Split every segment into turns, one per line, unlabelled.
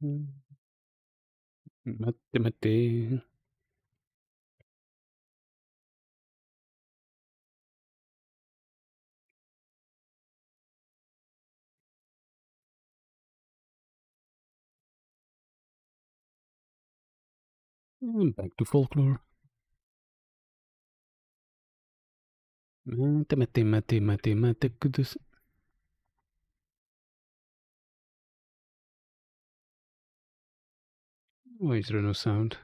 待って待って。Back to Folklore. 待って待って待って待って待ってください。Why is there no sound?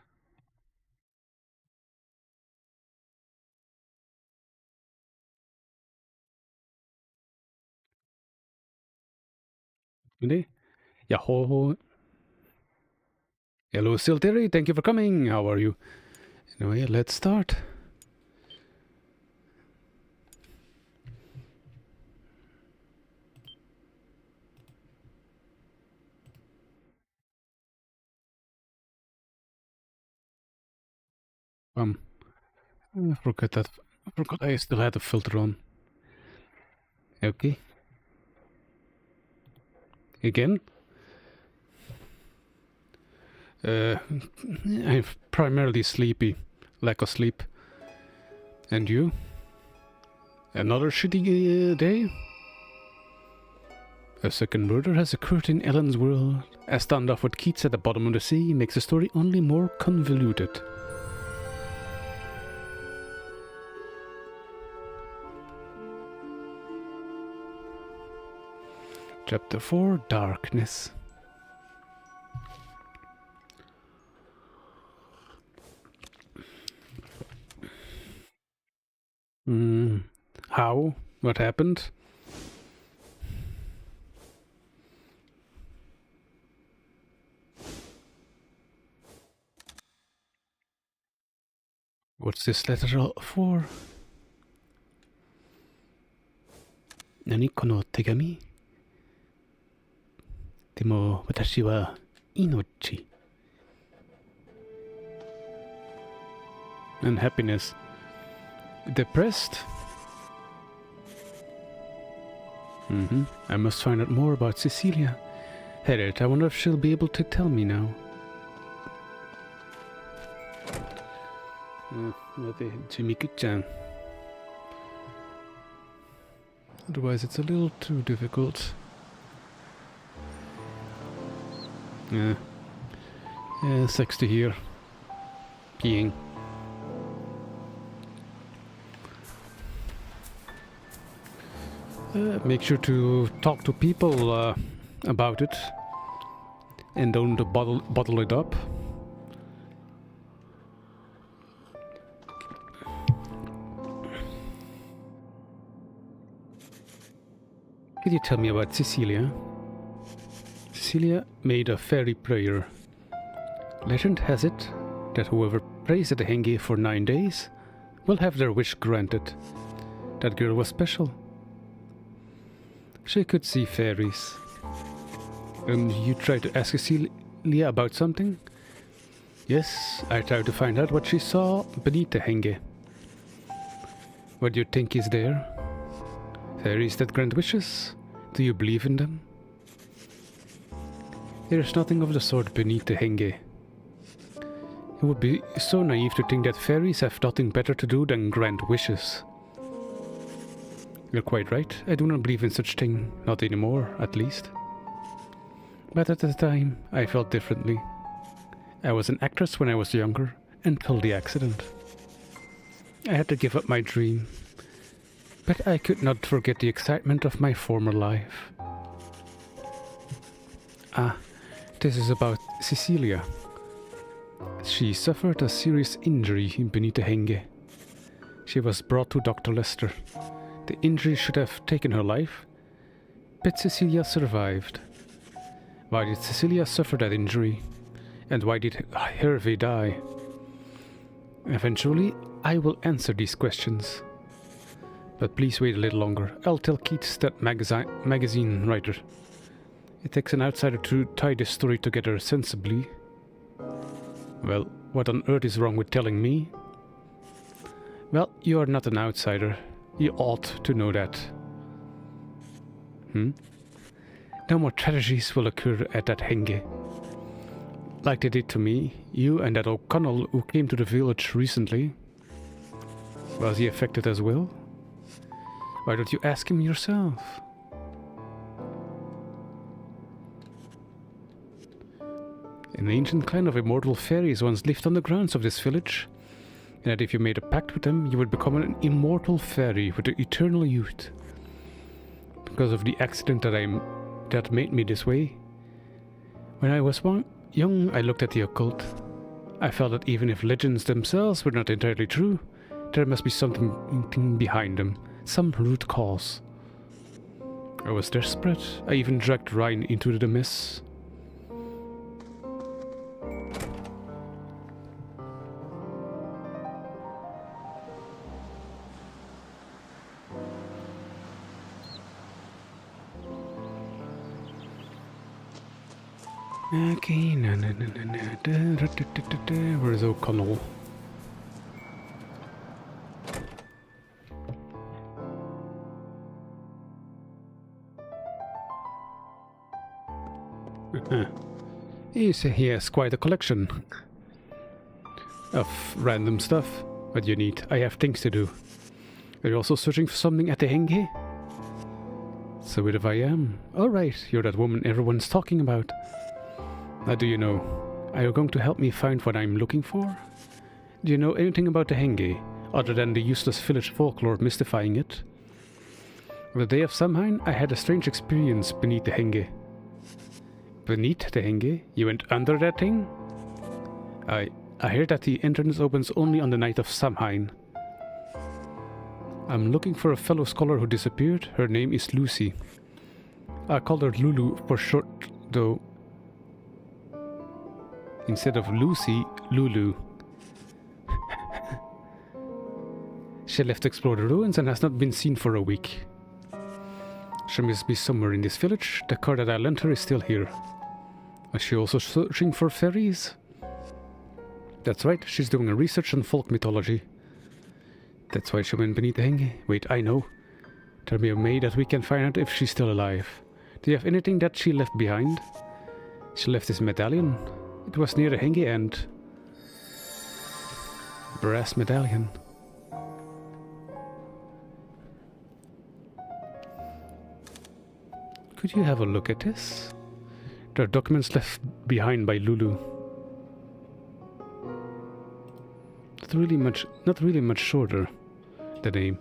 Today? Yahoo! Hello, Silteri. Thank you for coming. How are you? Anyway, let's start. I forgot that. I forgot I still had the filter on. Okay. Again? I'm primarily sleepy. Lack of sleep. And you? Another shitty day? A second murder has occurred in Ellen's world. A standoff with Keats at the bottom of the sea makes the story only more convoluted. Chapter 4, Darkness. How? What happened? What's this letter for? 何この手紙? でも私は命 unhappiness depressed I must find out more about Cecilia. Harriet, I wonder if she'll be able to tell me now. 待ってジミクちゃん Otherwise it's a little too difficult. Sucks to hear. Peeing. Make sure to talk to people about it and don't bottle it up. Could you tell me about Cecilia? Cecilia made a fairy prayer. Legend has it that whoever prays at the Henge for 9 days will have their wish granted. That girl was special. She could see fairies. And you tried to ask Cecilia about something? Yes, I tried to find out what she saw beneath the Henge. What do you think is there? Fairies that grant wishes? Do you believe in them? There is nothing of the sort beneath the Henge. It would be so naive to think that fairies have nothing better to do than grant wishes. You're quite right. I do not believe in such thing. Not anymore, at least. But at the time, I felt differently. I was an actress when I was younger, until the accident. I had to give up my dream. But I could not forget the excitement of my former life. This is about Cecilia. She suffered a serious injury beneath the Henge. She was brought to Dr. Lester. The injury should have taken her life, but Cecilia survived. Why did Cecilia suffer that injury? And why did Hervey die? Eventually, I will answer these questions. But please wait a little longer. I'll tell Keats, that magazine writer. It takes an outsider to tie this story together sensibly. Well, what on earth is wrong with telling me? Well, you are not an outsider. You ought to know that. No more tragedies will occur at that Henge. like they did to me. You and that O'Connell who came to the village recently. Was he affected as well? Why don't you ask him yourself? An ancient clan of immortal fairies once lived on the grounds of this village, and that if you made a pact with them, you would become an immortal fairy with eternal youth. Because of the accident that made me this way, when I was young, I looked at the occult. I felt that even if legends themselves were not entirely true, there must be something behind them, some root cause. I was desperate. I even dragged Ryan into the mess. Okay, where's O'Connell? He has quite a collection of random stuff. What do you need? I have things to do. Are you also searching for something at the Henge? So if I am. Alright, you're that woman everyone's talking about. How do you know? Are you going to help me find what I'm looking for? Do you know anything about the Henge, other than the useless village folklore mystifying it? On the day of Samhain, I had a strange experience beneath the Henge. Beneath the Henge? You went under that thing? I heard that the entrance opens only on the night of Samhain. I'm looking for a fellow scholar who disappeared. Her name is Lucy. I called her Lulu for short, though. Instead of Lucy, Lulu. She left to explore the ruins and has not been seen for a week. She must be somewhere in this village. The car that I lent her is still here. Is she also searching for fairies? That's right, she's doing a research on folk mythology. That's why she went beneath the Henge. Wait, I know. Tell me a way that we can find out if she's still alive. Do you have anything that she left behind? She left this medallion. It was near the Henge end. Brass medallion. Could you have a look at this? There are documents left behind by Lulu. Not really much shorter, the name.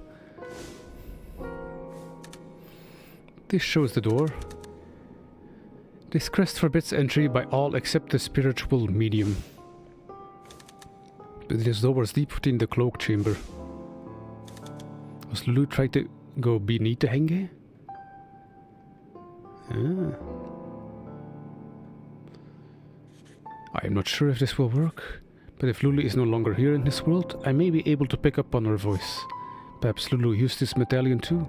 This shows the door. This crest forbids entry by all except the spiritual medium. But this door was deep within the cloak chamber. Was Lulu trying to go beneath the Henge? I am not sure if this will work, but if Lulu is no longer here in this world, I may be able to pick up on her voice. Perhaps Lulu used this medallion too.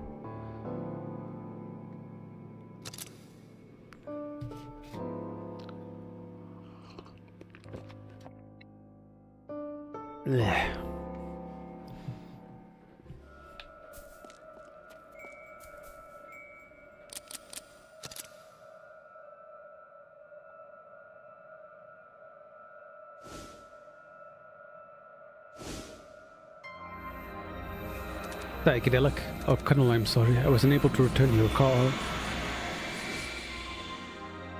Psychedelic. Oh, Colonel, I'm sorry. I wasn't able to return your call.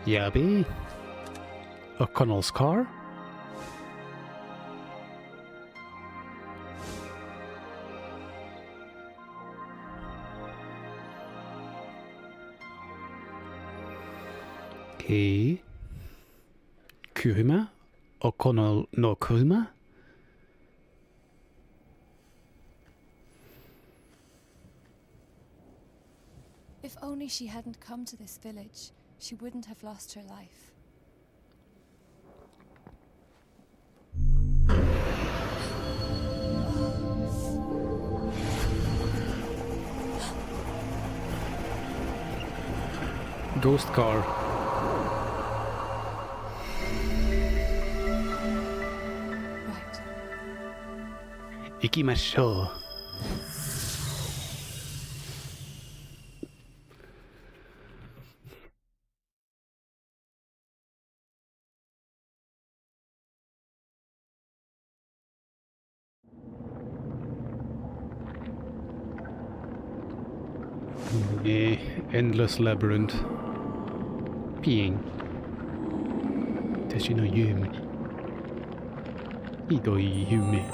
Yabby? O'Connell's car? Okay. Kurima? O'Connell no Kurima?
If only she hadn't come to this village, she wouldn't have lost her life.
Ghost car.
Right.
Ikimashou. Endless labyrinth. Peeing. 私の夢。ひどい夢。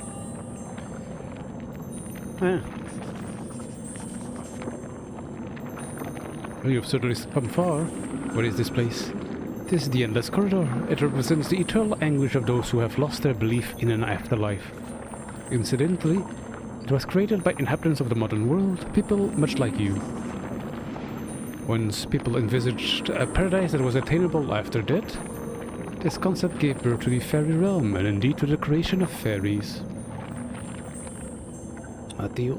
Well, you've certainly come far. What is this place? This is the Endless Corridor. It represents the eternal anguish of those who have lost their belief in an afterlife. Incidentally, it was created by inhabitants of the modern world, people much like you. Once people envisaged a paradise that was attainable after death, this concept gave birth to the fairy realm, and indeed to the creation of fairies. Mati.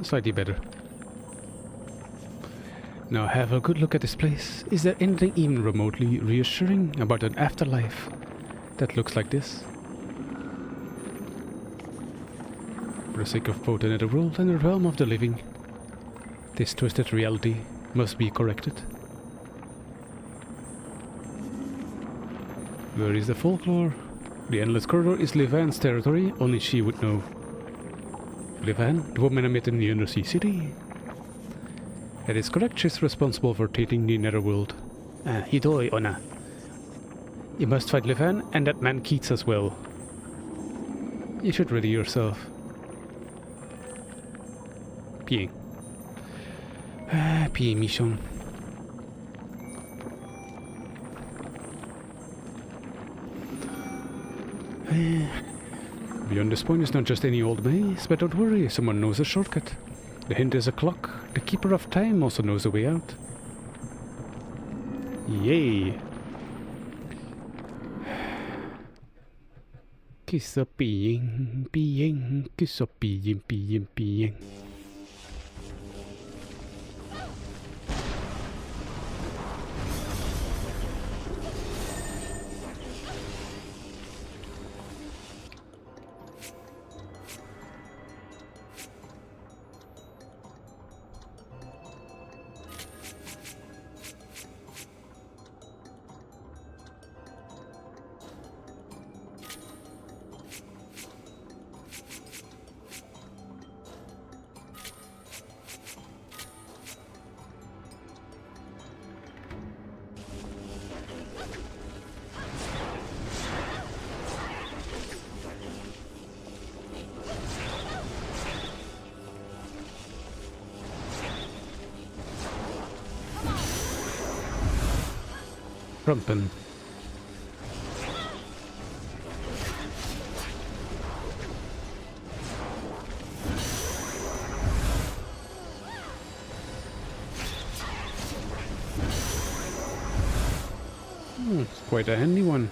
Slightly better. Now have a good look at this place. Is there anything even remotely reassuring about an afterlife that looks like this? For the sake of both the netherworld and the realm of the living, this twisted reality must be corrected. Where is the folklore? The Endless Corridor is Livan's territory, only she would know. Livan, the woman I met in the Undersea City? That is correct, she's responsible for taking the netherworld. Hidoi, Ona. You must fight Livan and that man Keats as well. You should ready yourself. Peeing. Peeing mission. Beyond this point is not just any old maze, but don't worry, someone knows a shortcut. The hint is a clock. The Keeper of Time also knows the way out. Yay! Kiss up peeing, kiss up peeing. Rumpen. It's quite a handy one.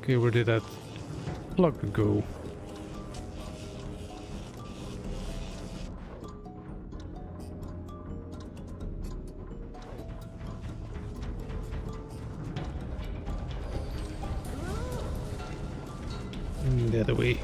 Okay, where did that plug go? The other way.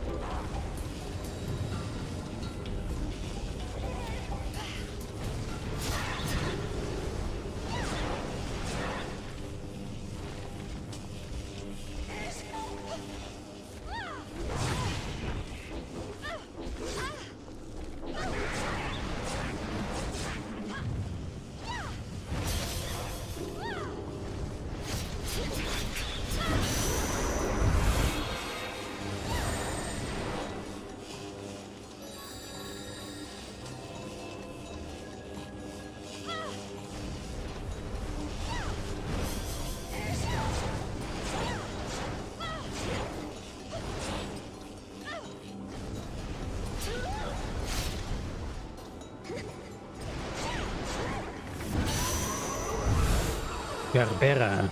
Garbera.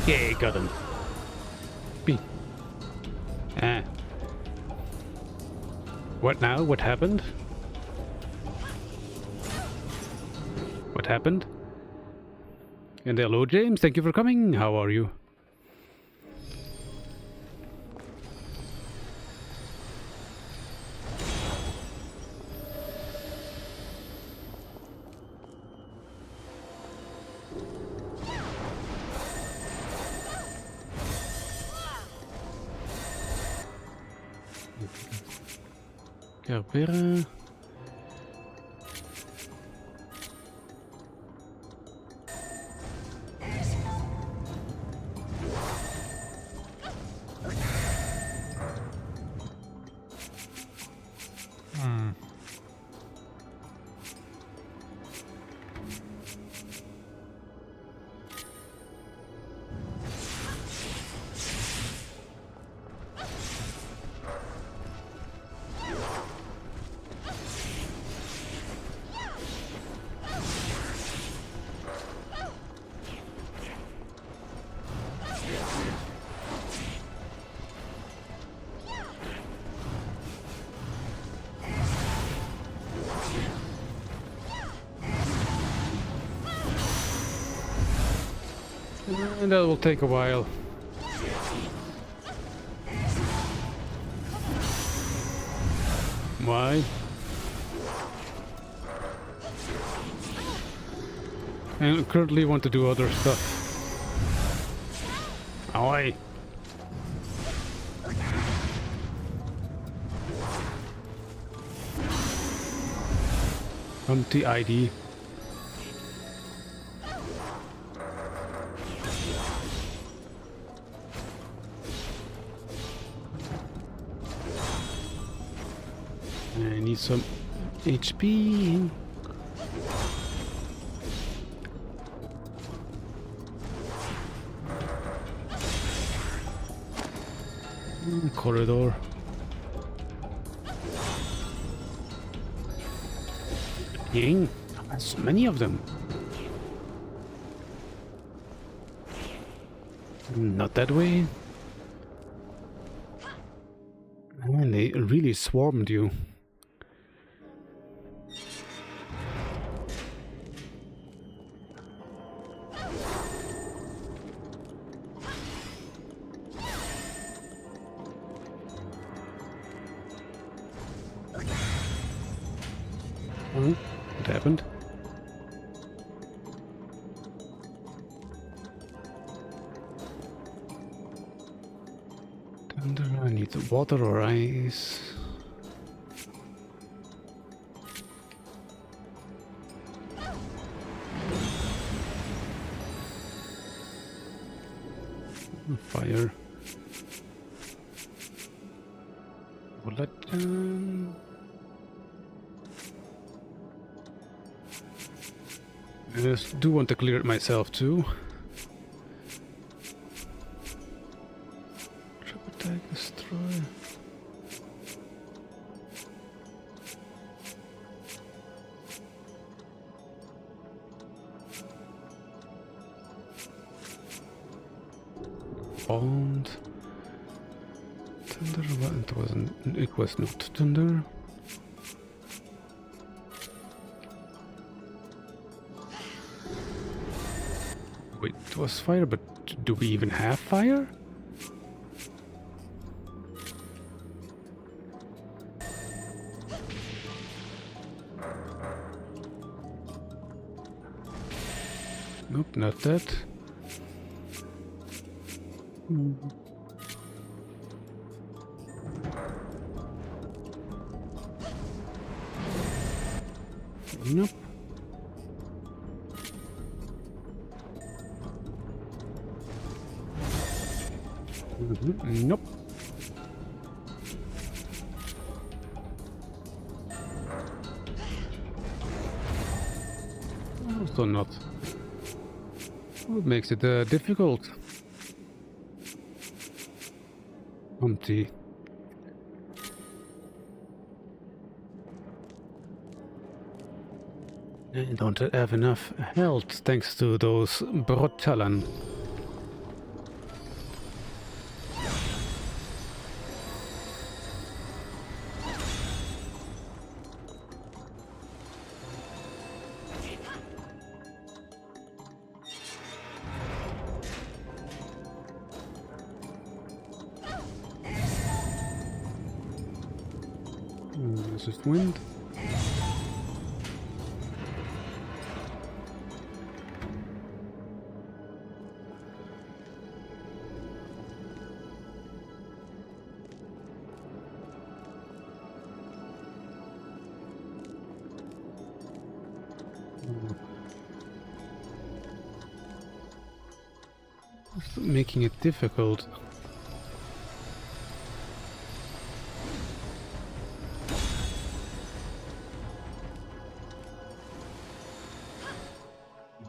Yeah, got him. B. Ah. What now? What happened? What happened? And hello, James. Thank you for coming. How are you? Cabrera. And that will take a while. Why? I currently want to do other stuff. Oi! Empty ID. I need some HP. Corridor. Dang, so many of them. Not that way. Man, they really swarmed you. What happened? Thunder, I need the water or ice. Fire. Bullet. I just do want to clear it myself too. Triple attack, destroy. Bond. Thunder. It wasn't. It was not thunder. Wait, it was fire, but do we even have fire? Nope, not that. Nope. Nope. Also not. What makes it difficult? Empty. I don't have enough health thanks to those Brotalan. closest wind. Making it difficult.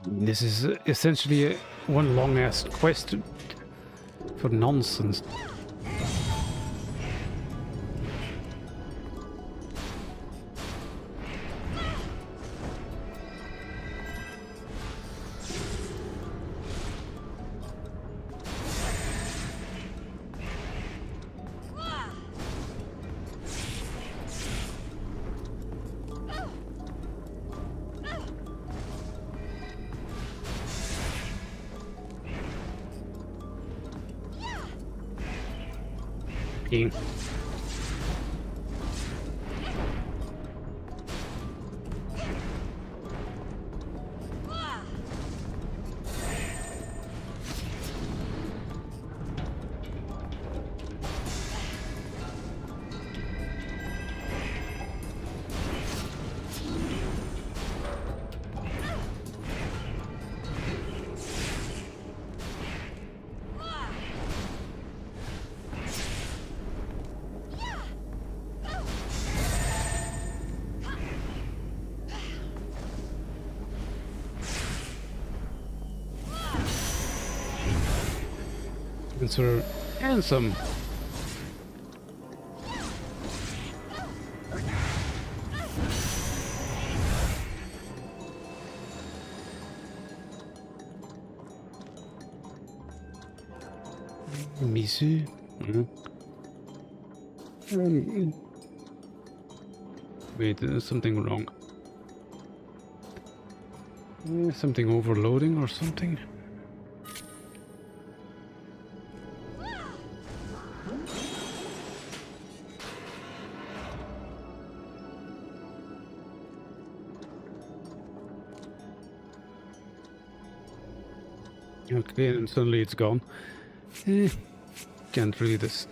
This is essentially one long-ass quest for nonsense. Game. Sir handsome. Misu. Wait, there's something wrong. Something overloading or something? Okay, and suddenly it's gone. Can't read this.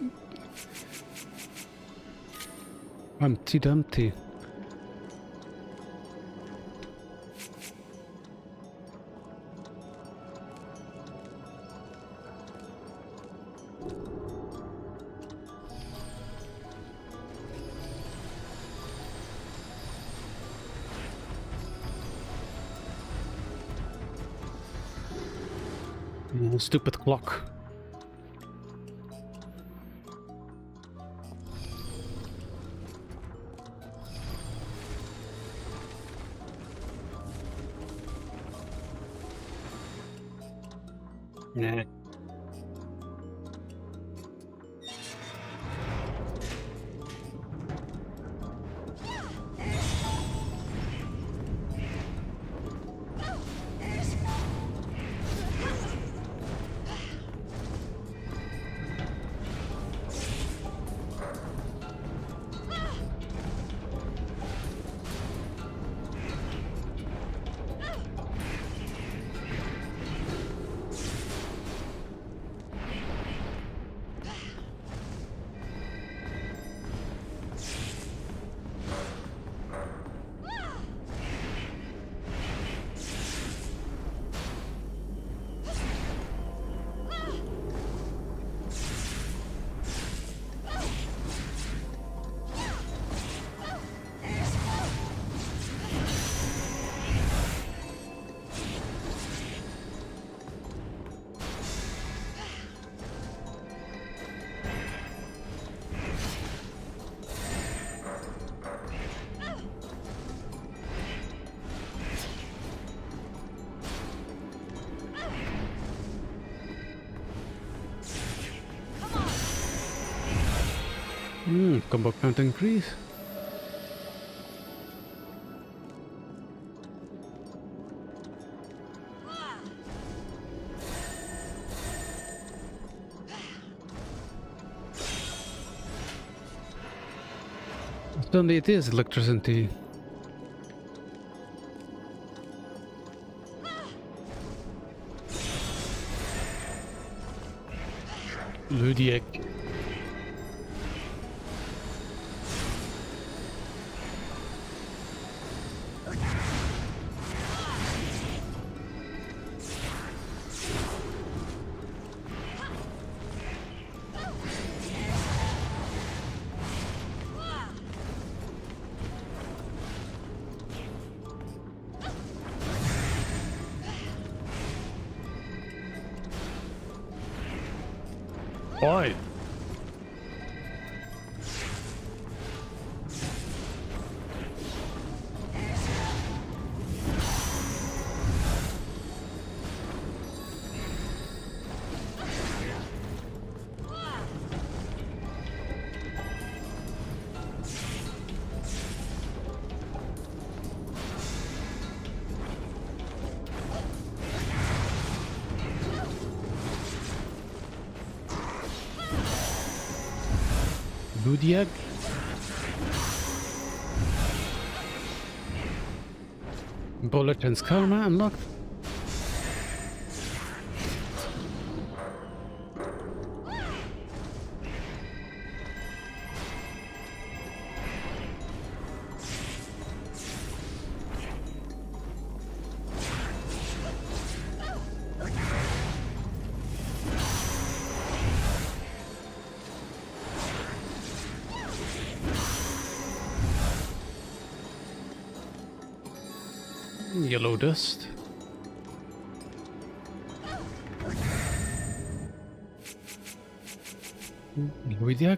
Humpty Dumpty. Stupid clock. Nah. Combo count increase. Suddenly it is electricity. Ludiek. Why? Ludiek? Bulletin's karma unlocked. Yellow dust. Ludiek?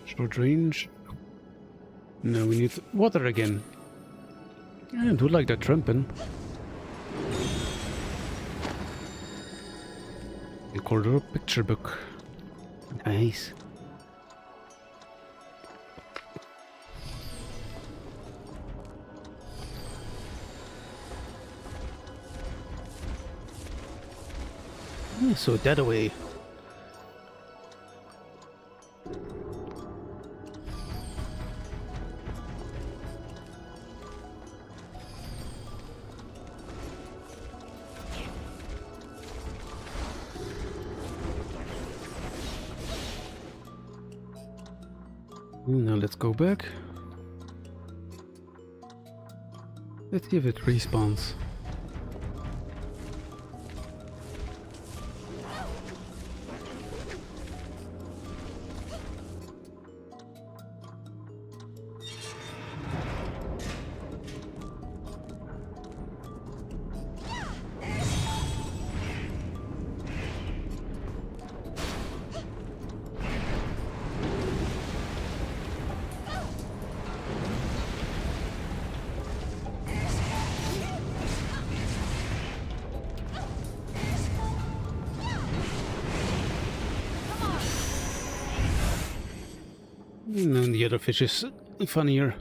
Short range. Now we need water again. I do like that trumpet. Recorder picture book. Nice. So that away. Now let's go back. Let's see if it respawns. And the other fish is funnier.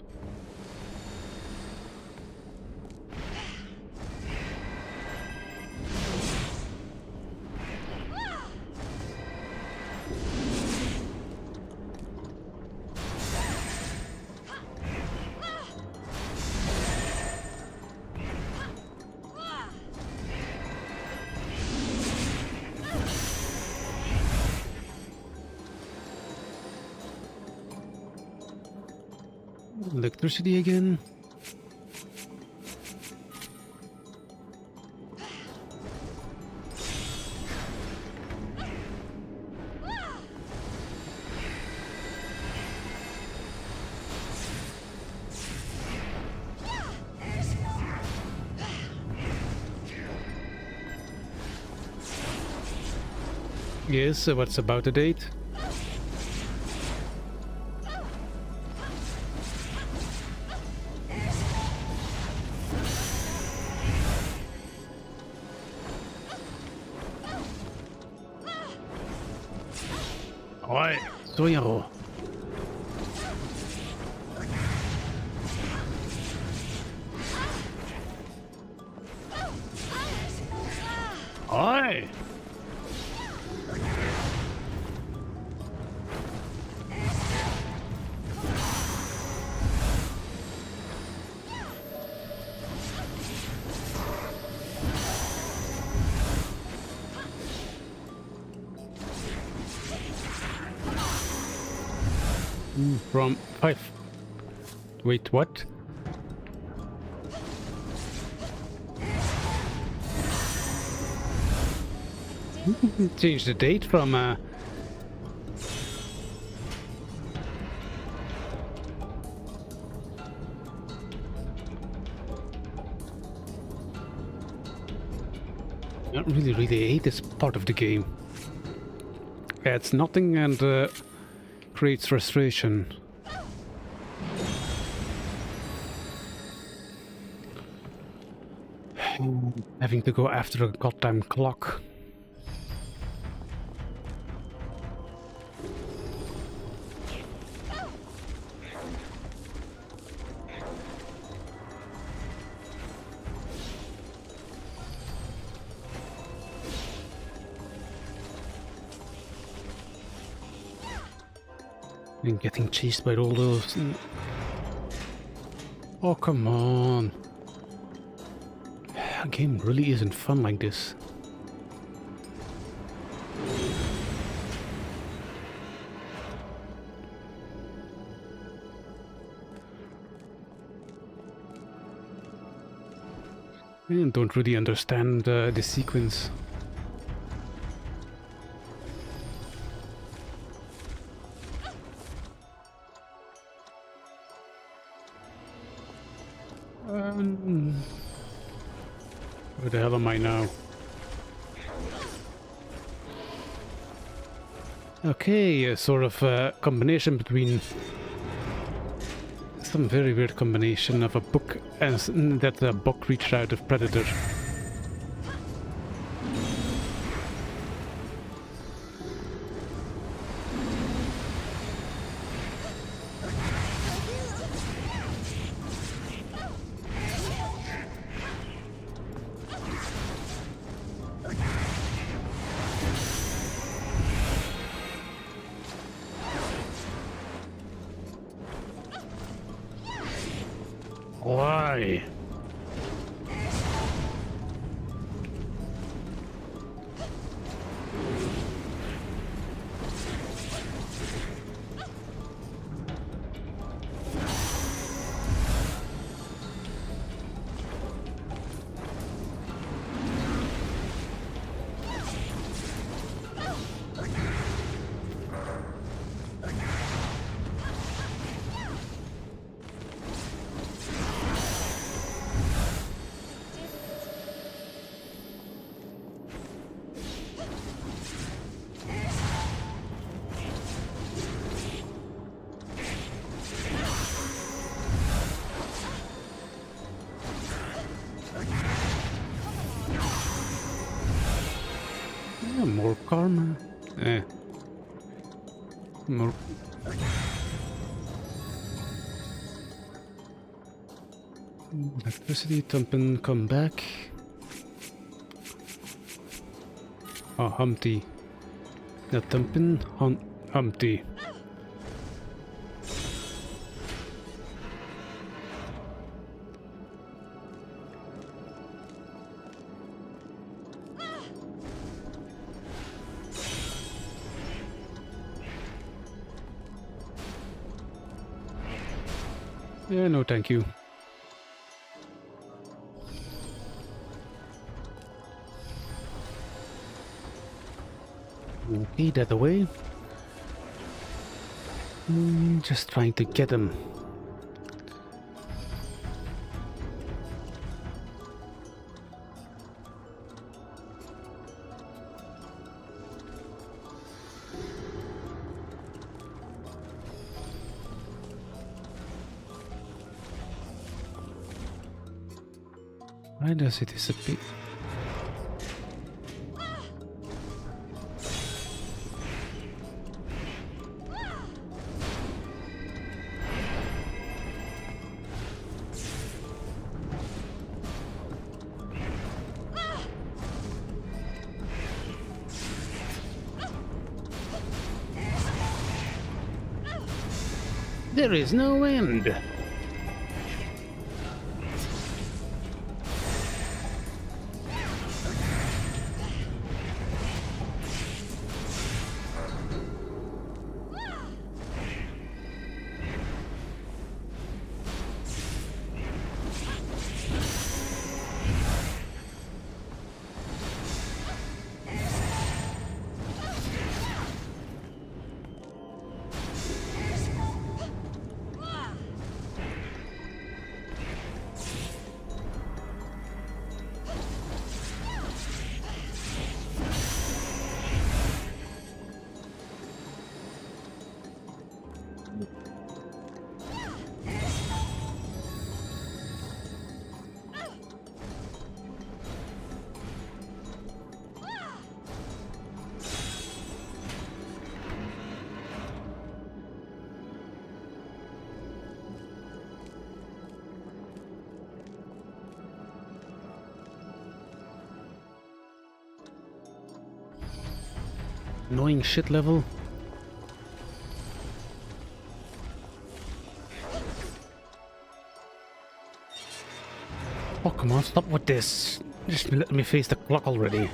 Electricity again. Yes, so what's about the date? Oi, そうやろ。おい。From 5. Wait, what? Change the date from I really hate this part of the game. Adds nothing and creates frustration. Having to go after a goddamn clock. And getting chased by all those... Oh, come on. A game really isn't fun like this. I don't really understand the sequence. Where the hell am I now? Okay, a sort of combination between some very weird combination of a book and that a book reached out of Predator. Why? More karma. More. Electricity, Tumpen, come back. Oh, Humpty. Not Tumpen, Humpty. Yeah, no thank you. Okay, that away. Just trying to get him. Why does it disappear? There is no end. Annoying shit level. Oh, come on, stop with this. Just let me face the clock already.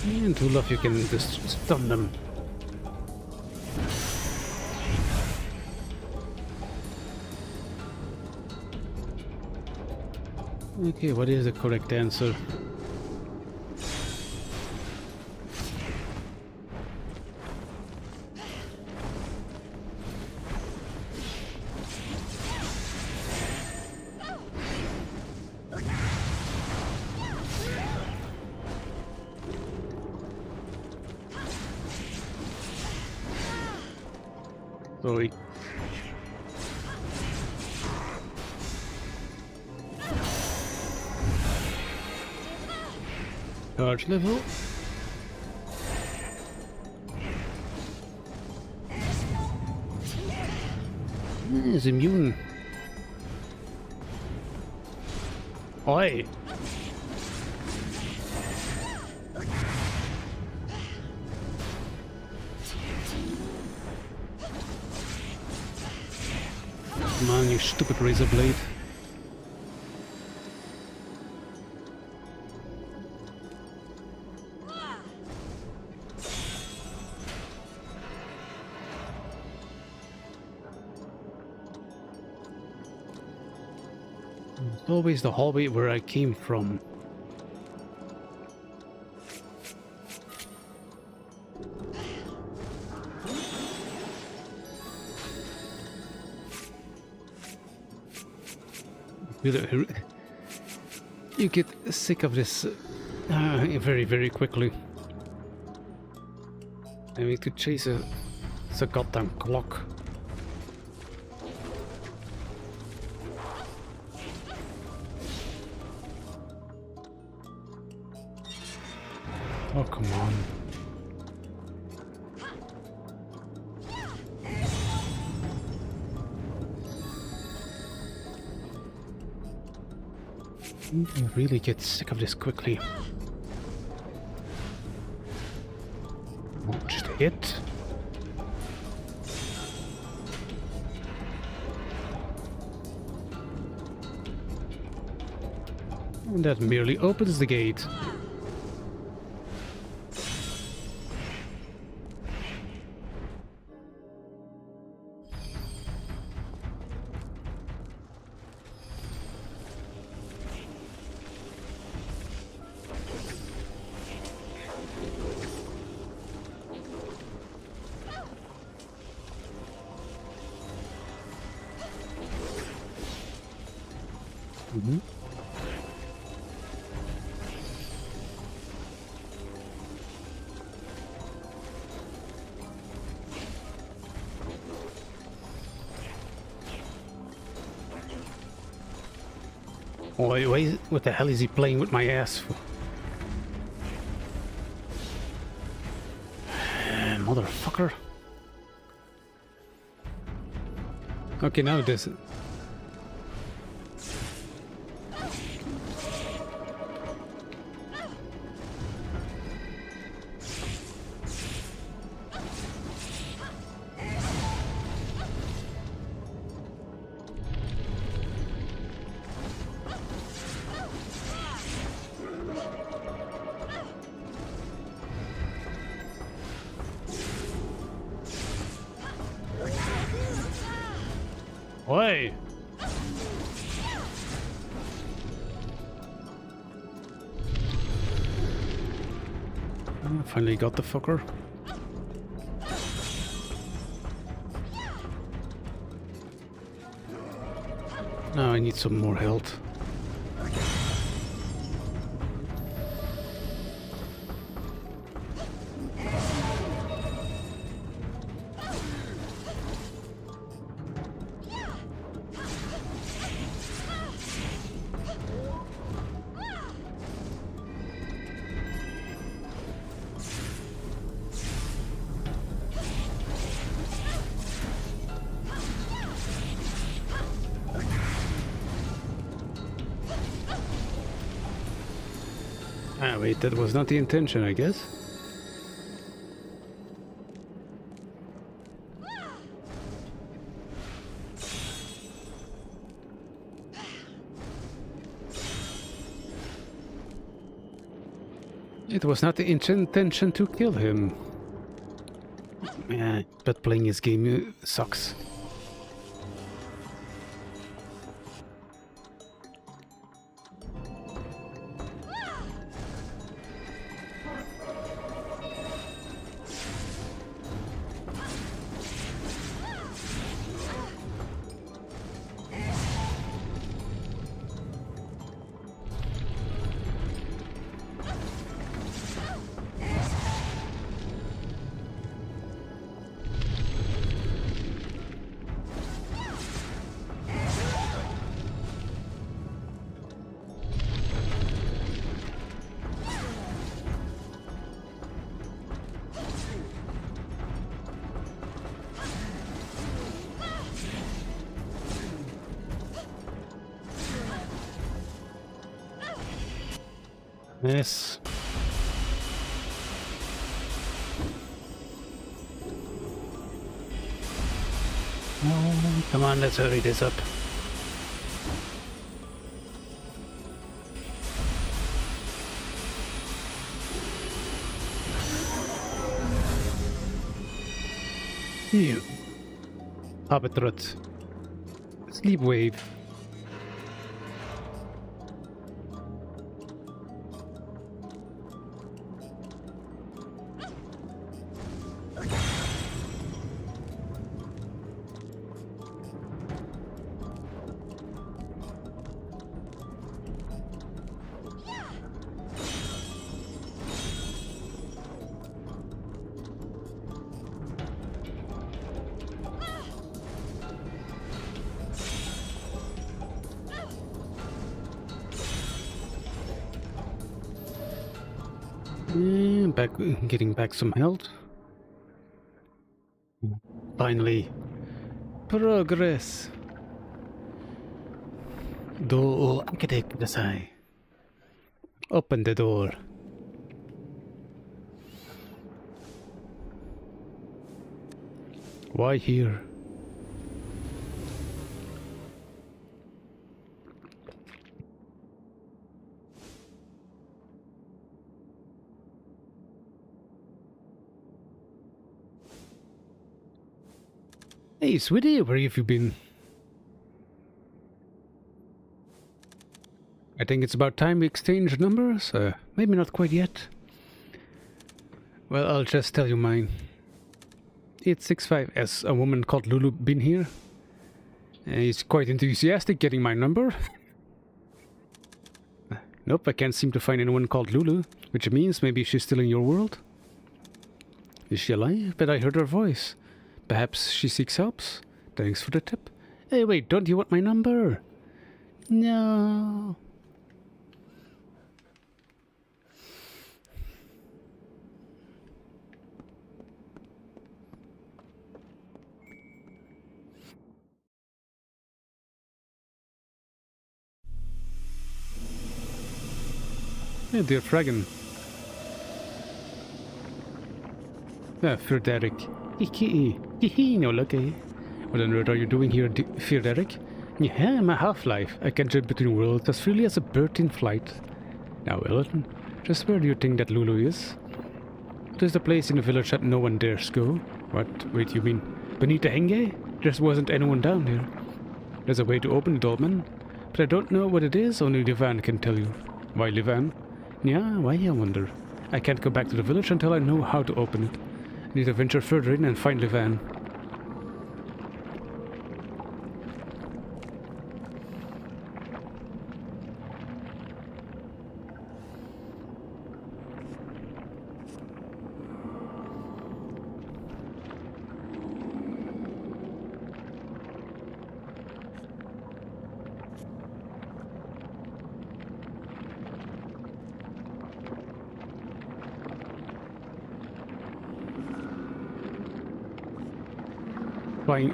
And Olaf, you can just stun them. Okay, what is the correct answer? Sorry. Charge level. He's immune. Oi! Come on, you stupid razor blade. It's always the hallway where I came from. You get sick of this very, very quickly. I need to chase a goddamn clock. Oh, come on. I really get sick of this quickly. Oh, just hit. And that merely opens the gate. Mm-hmm. What the hell is he playing with my ass for? Motherfucker. Okay, now this. Oi! Finally got the fucker. Now I need some more health. Ah, wait, that was not the intention, I guess. It was not the intention to kill him. Yeah, but playing this game sucks. Yes. Oh, come on, let's hurry this up. You. Habitrut. Sleep wave. Getting back some health. Finally. Progress. ドアを開けてください. Open the door. Why here? Hey, sweetie, where have you been? I think it's about time we exchange numbers. Maybe not quite yet. Well, I'll just tell you mine. 865. Has a woman called Lulu been here? He's quite enthusiastic getting my number. Nope, I can't seem to find anyone called Lulu, which means maybe she's still in your world. Is she alive? But I heard her voice. Perhaps she seeks help? Thanks for the tip. Hey, wait, don't you want my number? No. Hey, dear Fragan. Frederick. No lucky. What on earth are you doing here, Frederick? Yeah, I'm a half-life. I can jump between worlds as freely as a bird in flight. Now, Elton, just where do you think that Lulu is? There's a place in the village that no one dares go. What? Wait, you mean beneath the henge? There wasn't anyone down there. There's a way to open it, old man. But I don't know what it is, only Livan can tell you. Why Livan? Yeah, why I wonder. I can't go back to the village until I know how to open it. I need to venture further in and find Levan.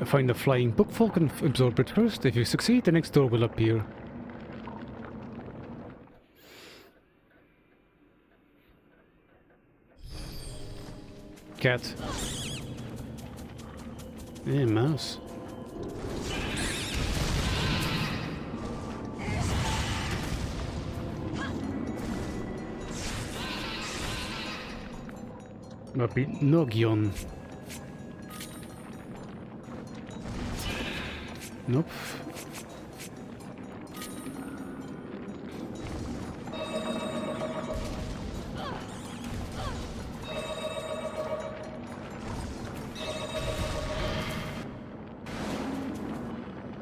Find the flying bookfolk and absorb it first. If you succeed, the next door will appear. Cat. Hey, mouse. Nogion. Nope.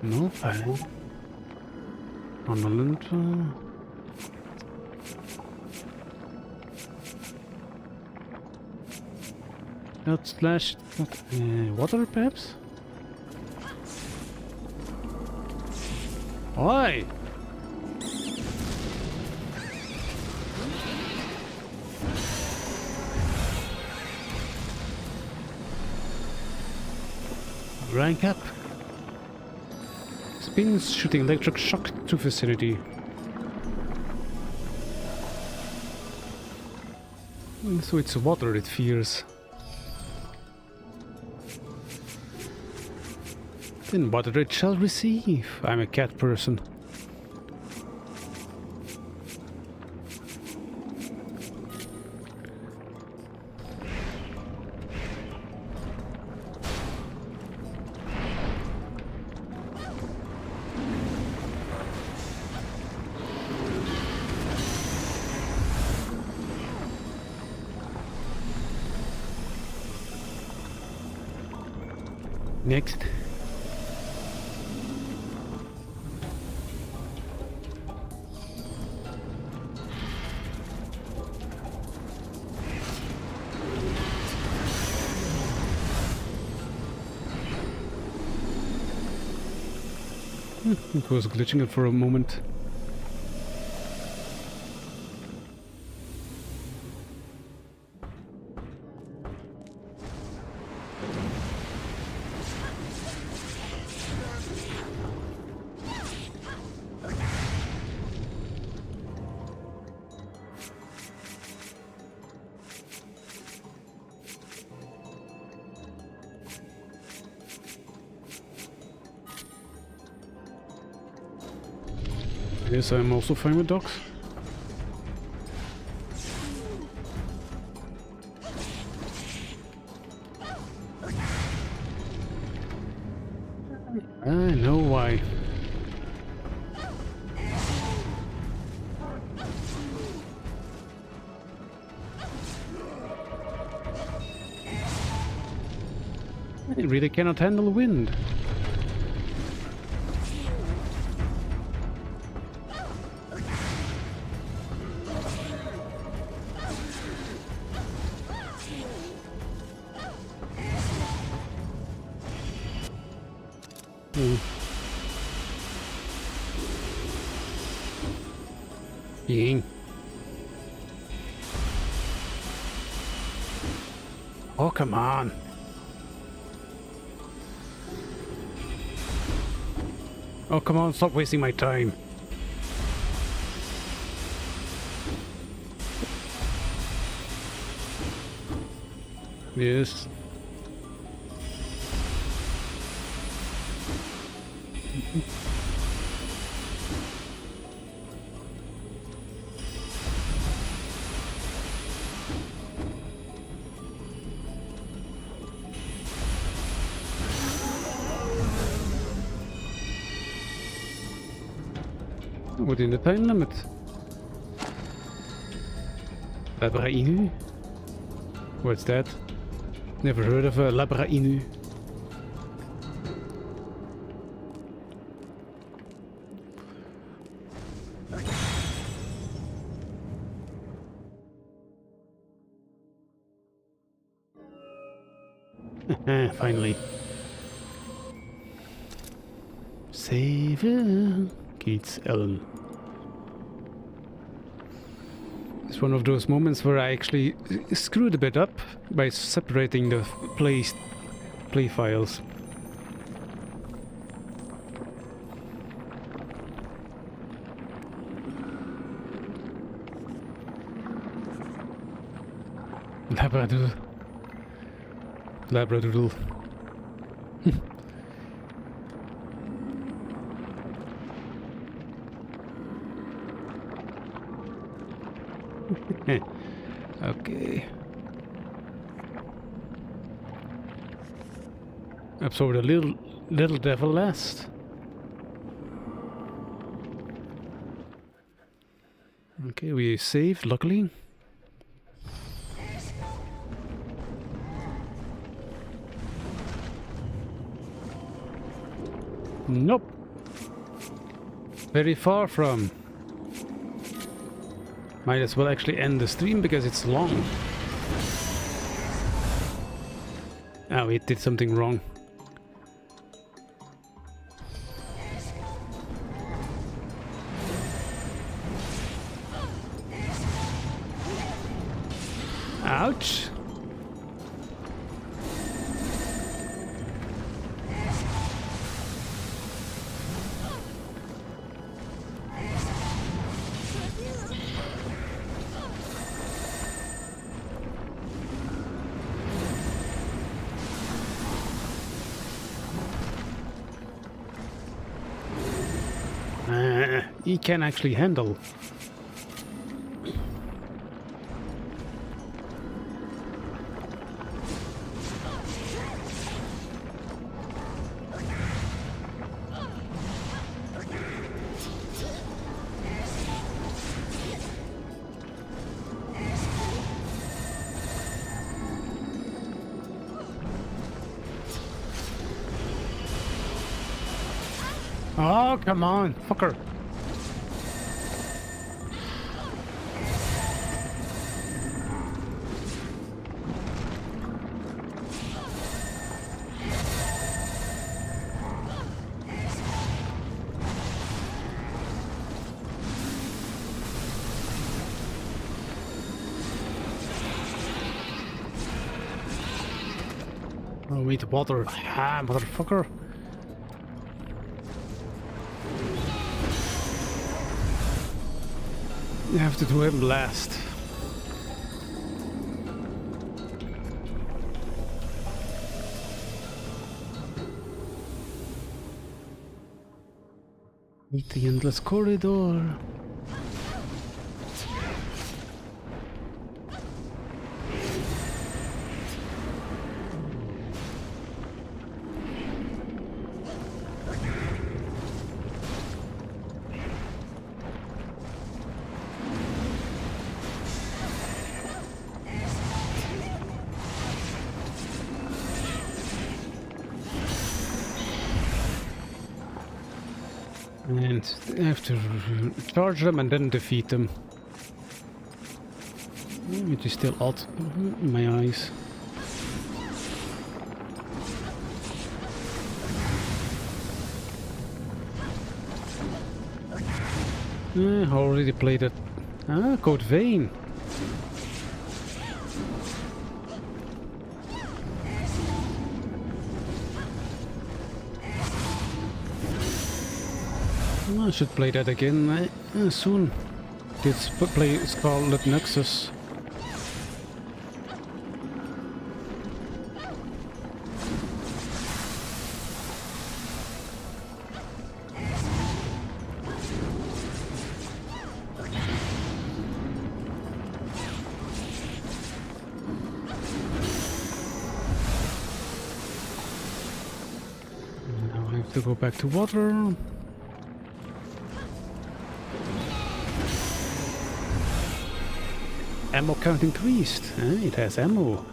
Nope. Annorlunda. Not slash. Water, perhaps? Why? Rank up. Spins shooting electric shock to vicinity. So it's water it fears. Then what it shall receive. I'm a cat person. Next. It was glitching it for a moment. Yes, I'm also fine with dogs. I know why. I really cannot handle wind. Ying. Oh, come on. Oh, come on, stop wasting my time. Yes. Within the time limit. Labra Inu? What's that? Never heard of a Labra Inu. Finally. Save Keats Ellen. It's one of those moments where I actually screwed a bit up by separating the play files. Labradoodle. Labradoodle. Okay. Absorb the little devil last. Okay, we saved, luckily. Nope. Very far from. Might as well actually end the stream because it's long. Oh, we did something wrong. Ouch. He can actually handle. Oh, come on, fucker. Oh, wait, water. Ah, motherfucker. You have to do him last. Meet the endless corridor. And I have to charge them and then defeat them. Which is still odd in my eyes. I already played it. Ah, Code Vein. I should play that again soon. Let's play Scarlet Nexus. Now I have to go back to water. Ammo count increased. It has ammo.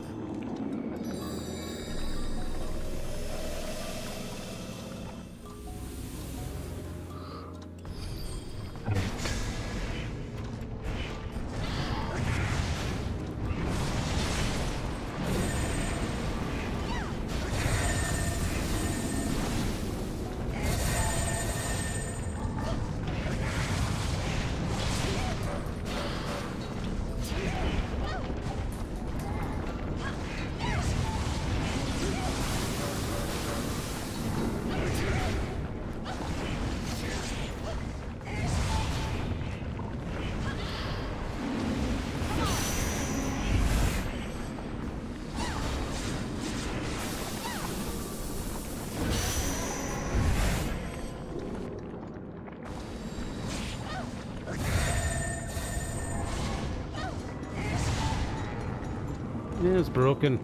Yeah, it's broken.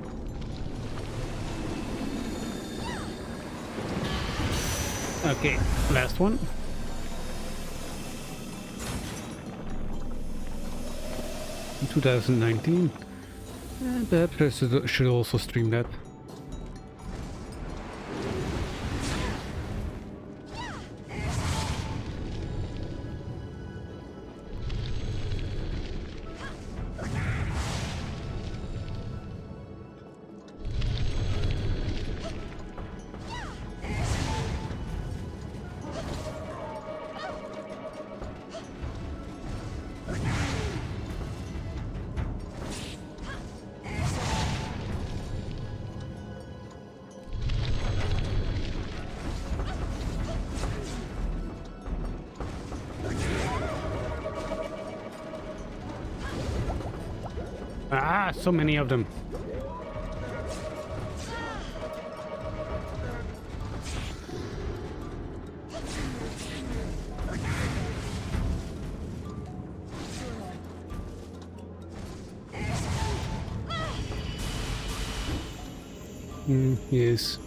Okay, last one. In 2019. Perhaps I should also stream that. Ah, so many of them. Yes.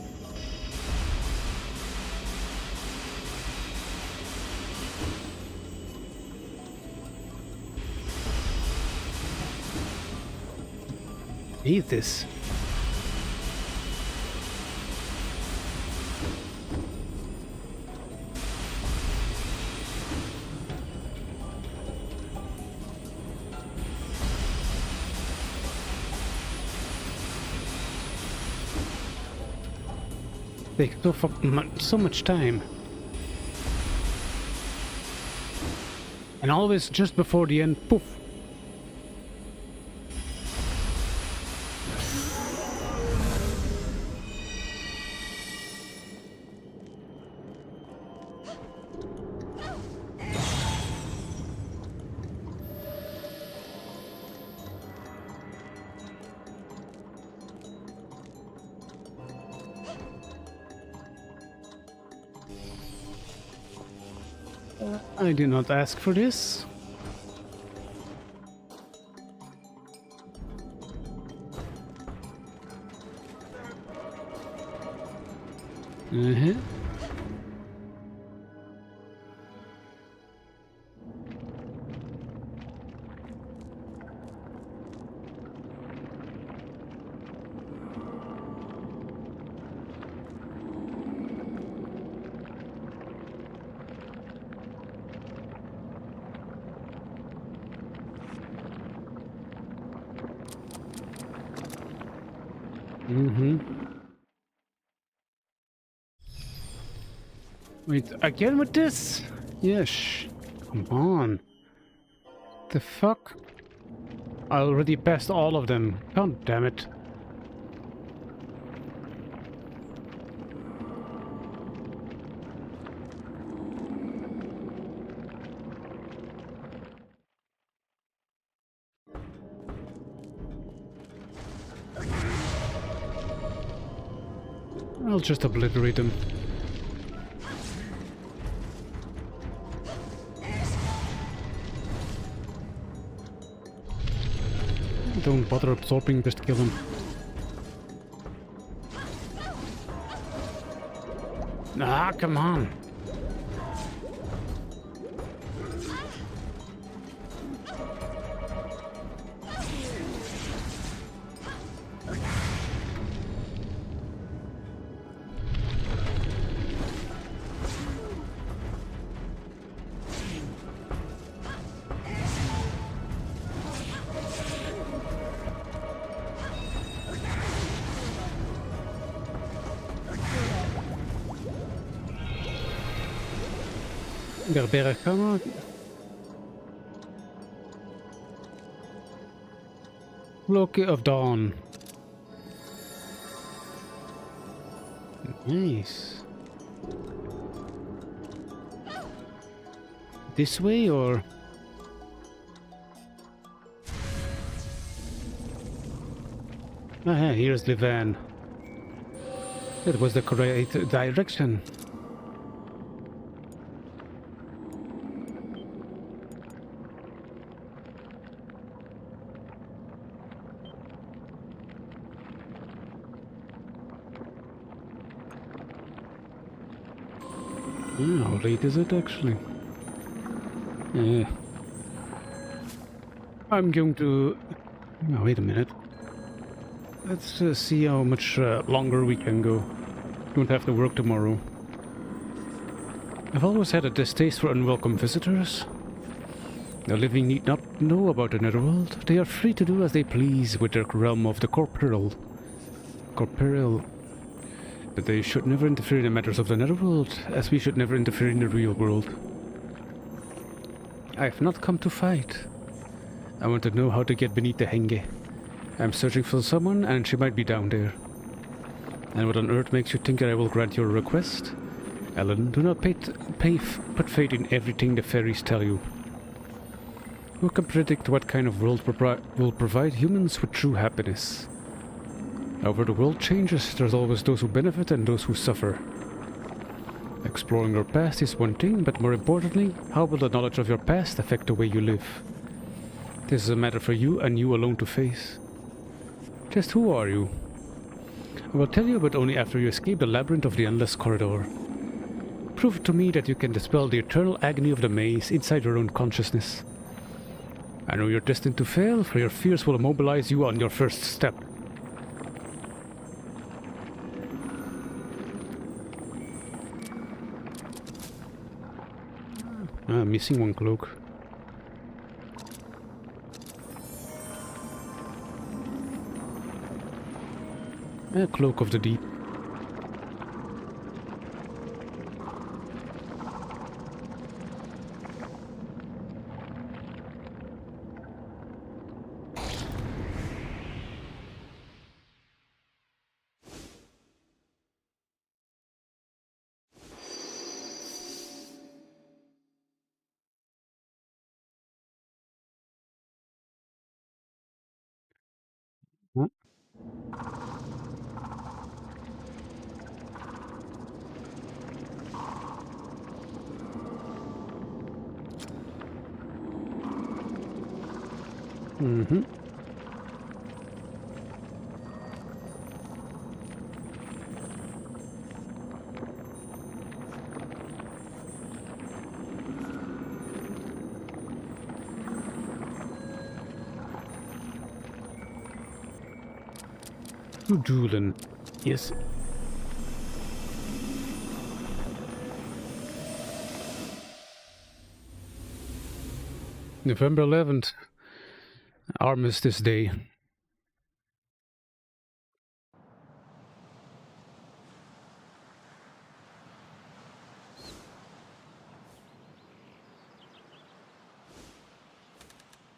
Eat this. They go for so much time. And always just before the end, poof. I did not ask for this. Wait, again with this? Yes. Come on. The fuck? I already passed all of them. God damn it. I'll just obliterate them. Don't bother absorbing, just kill them. Ah, come on. Berberkama. Loki of Dawn. Nice. This way or? Ah, here's the van. That was the correct direction. How late is it actually? Yeah. I'm going to... Oh, wait a minute. Let's see how much longer we can go. Don't have to work tomorrow. I've always had a distaste for unwelcome visitors. The living need not know about the netherworld. They are free to do as they please with their realm of the corporeal. But they should never interfere in the matters of the netherworld, as we should never interfere in the real world. I have not come to fight. I want to know how to get beneath the henge. I'm searching for someone, and she might be down there. And what on earth makes you think that I will grant your request? Ellen, do not put faith in everything the fairies tell you. Who can predict what kind of world will provide humans with true happiness? However the world changes, there's always those who benefit and those who suffer. Exploring your past is one thing, but more importantly, how will the knowledge of your past affect the way you live? This is a matter for you and you alone to face. Just who are you? I will tell you, but only after you escape the labyrinth of the endless corridor. Prove to me that you can dispel the eternal agony of the maze inside your own consciousness. I know you're destined to fail, for your fears will immobilize you on your first step. Missing one cloak. A cloak of the deep. Huh? Mm-hmm. Julian. Yes. November 11th. Armistice Day.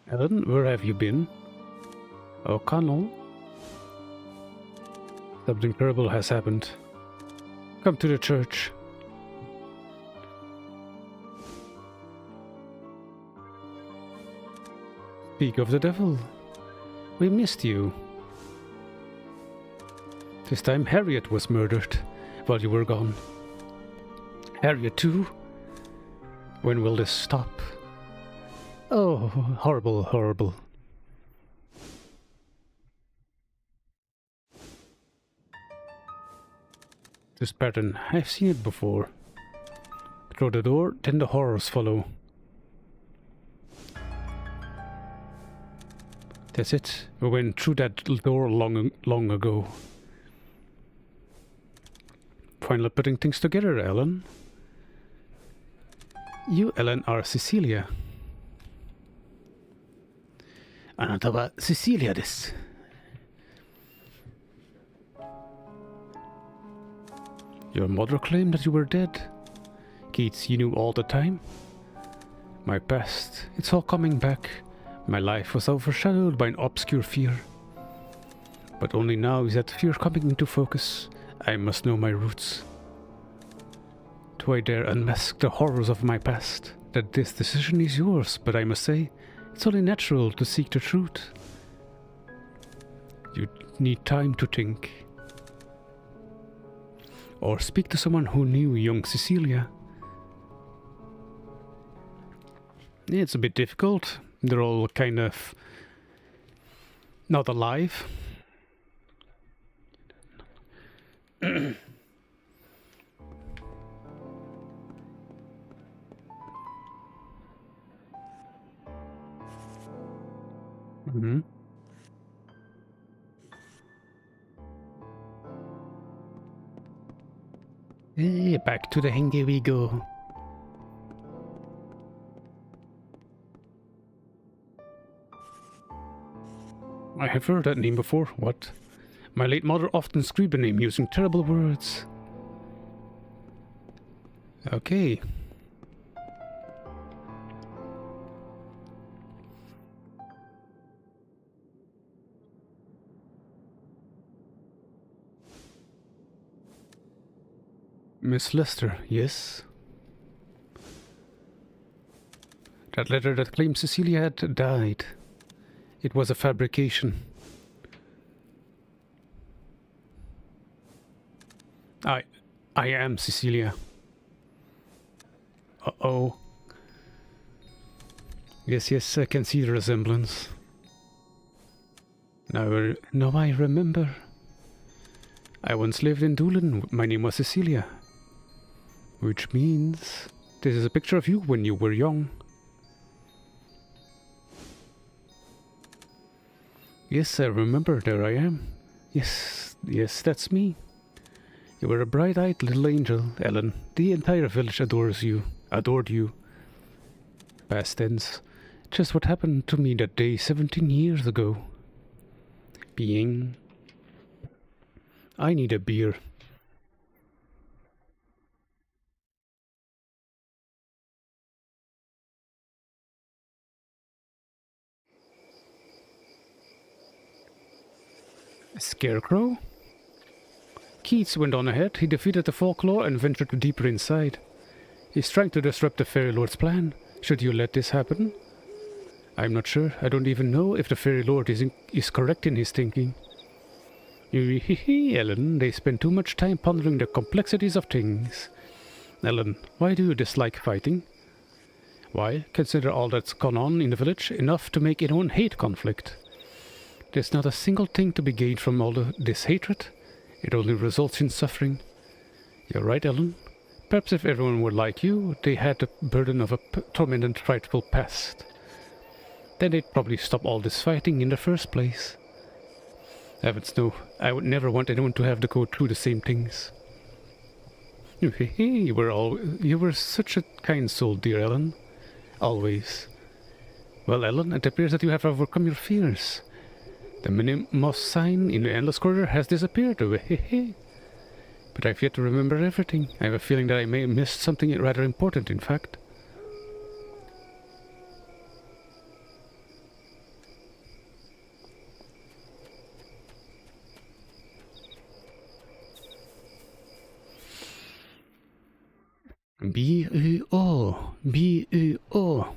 Ellen, where have you been? O'Connell? Something terrible has happened. Come to the church. Speak of the devil. We missed you. This time Harriet was murdered while you were gone. Harriet too? When will this stop? Oh, horrible, horrible. This pattern, I've seen it before. Through the door, then the horrors follow. That's it. We went through that door long ago. Finally putting things together, Ellen. You, Ellen, are Cecilia. あなたは Cecilia です。Your mother claimed that you were dead. Keats, you knew all the time. My past, it's all coming back. My life was overshadowed by an obscure fear. But only now is that fear coming into focus. I must know my roots. Do I dare unmask the horrors of my past? That this decision is yours, but I must say, it's only natural to seek the truth. You need time to think. Or speak to someone who knew young Cecilia. It's a bit difficult. They're all kind of not alive. Mm-hmm. Back to the henge we go. I have heard that name before. What? My late mother often screamed the name using terrible words. Okay. Miss Lester, yes? That letter that claimed Cecilia had died. It was a fabrication. I am Cecilia. Uh-oh. Yes, I can see the resemblance. Now I remember. I once lived in Doolin. My name was Cecilia. Which means this is a picture of you when you were young. Yes, I remember. There I am. Yes, that's me. You were a bright-eyed little angel, Ellen. The entire village adored you. Past tense. Just what happened to me that day 17 years ago. Being... I need a beer. A scarecrow? Keats went on ahead. He defeated the Folklore and ventured deeper inside. He's trying to disrupt the Fairy Lord's plan. Should you let this happen? I'm not sure. I don't even know if the Fairy Lord is correct in his thinking. Ellen, they spend too much time pondering the complexities of things. Ellen, why do you dislike fighting? Why, consider all that's gone on in the village enough to make anyone hate conflict. There's not a single thing to be gained from all this hatred. It only results in suffering. You're right, Ellen. Perhaps if everyone were like you, they had the burden of a tormented, frightful past. Then they'd probably stop all this fighting in the first place. Heavens no, I would never want anyone to have to go through the same things. You were such a kind soul, dear Ellen. Always. Well, Ellen, it appears that you have overcome your fears. The Minimos sign in the Endless Corridor has disappeared. But I've yet to remember everything. I have a feeling that I may have missed something rather important, in fact. B-U-O. B-U-O.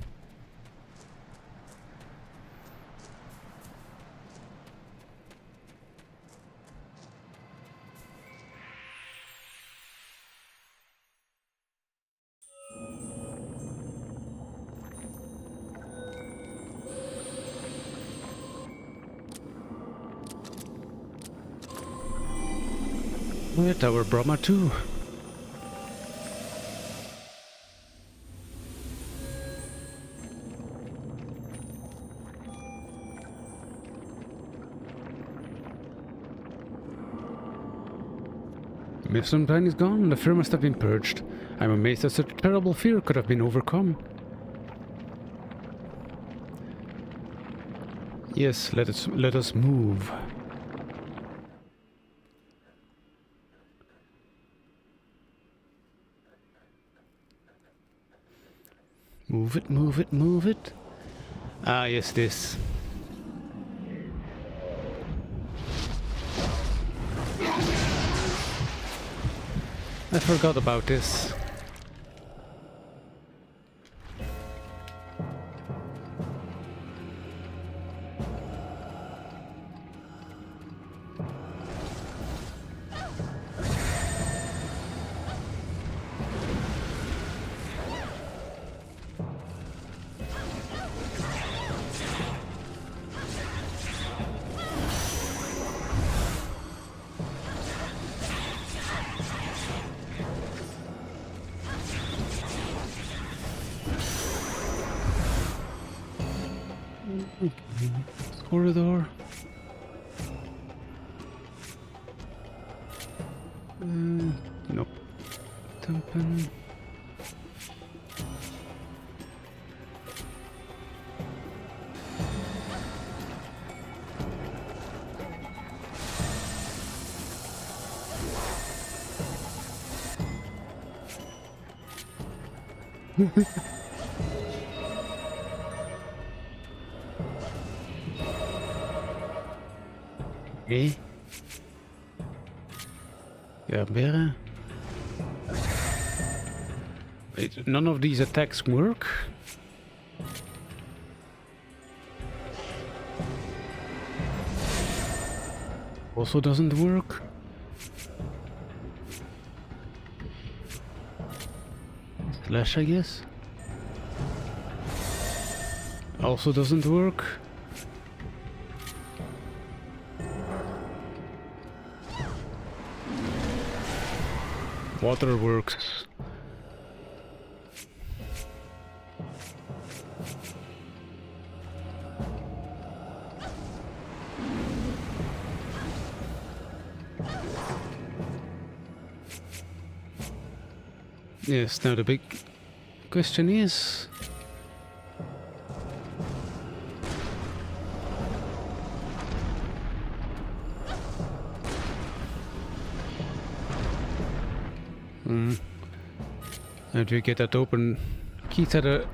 Yeah, Tower Brahma too. Mistantine is gone, the fear must have been purged. I'm amazed that such terrible fear could have been overcome. Yes, let us move. Move Move it, move it, move it. Ah, yes, this. I forgot about this. Corridor. Nope. Tempen. Okay. Yeah, better. Wait, none of these attacks work? Also doesn't work. Slash, I guess. Also doesn't work. Water works. Yes, now the big question is... How do you get that open? Keith had a...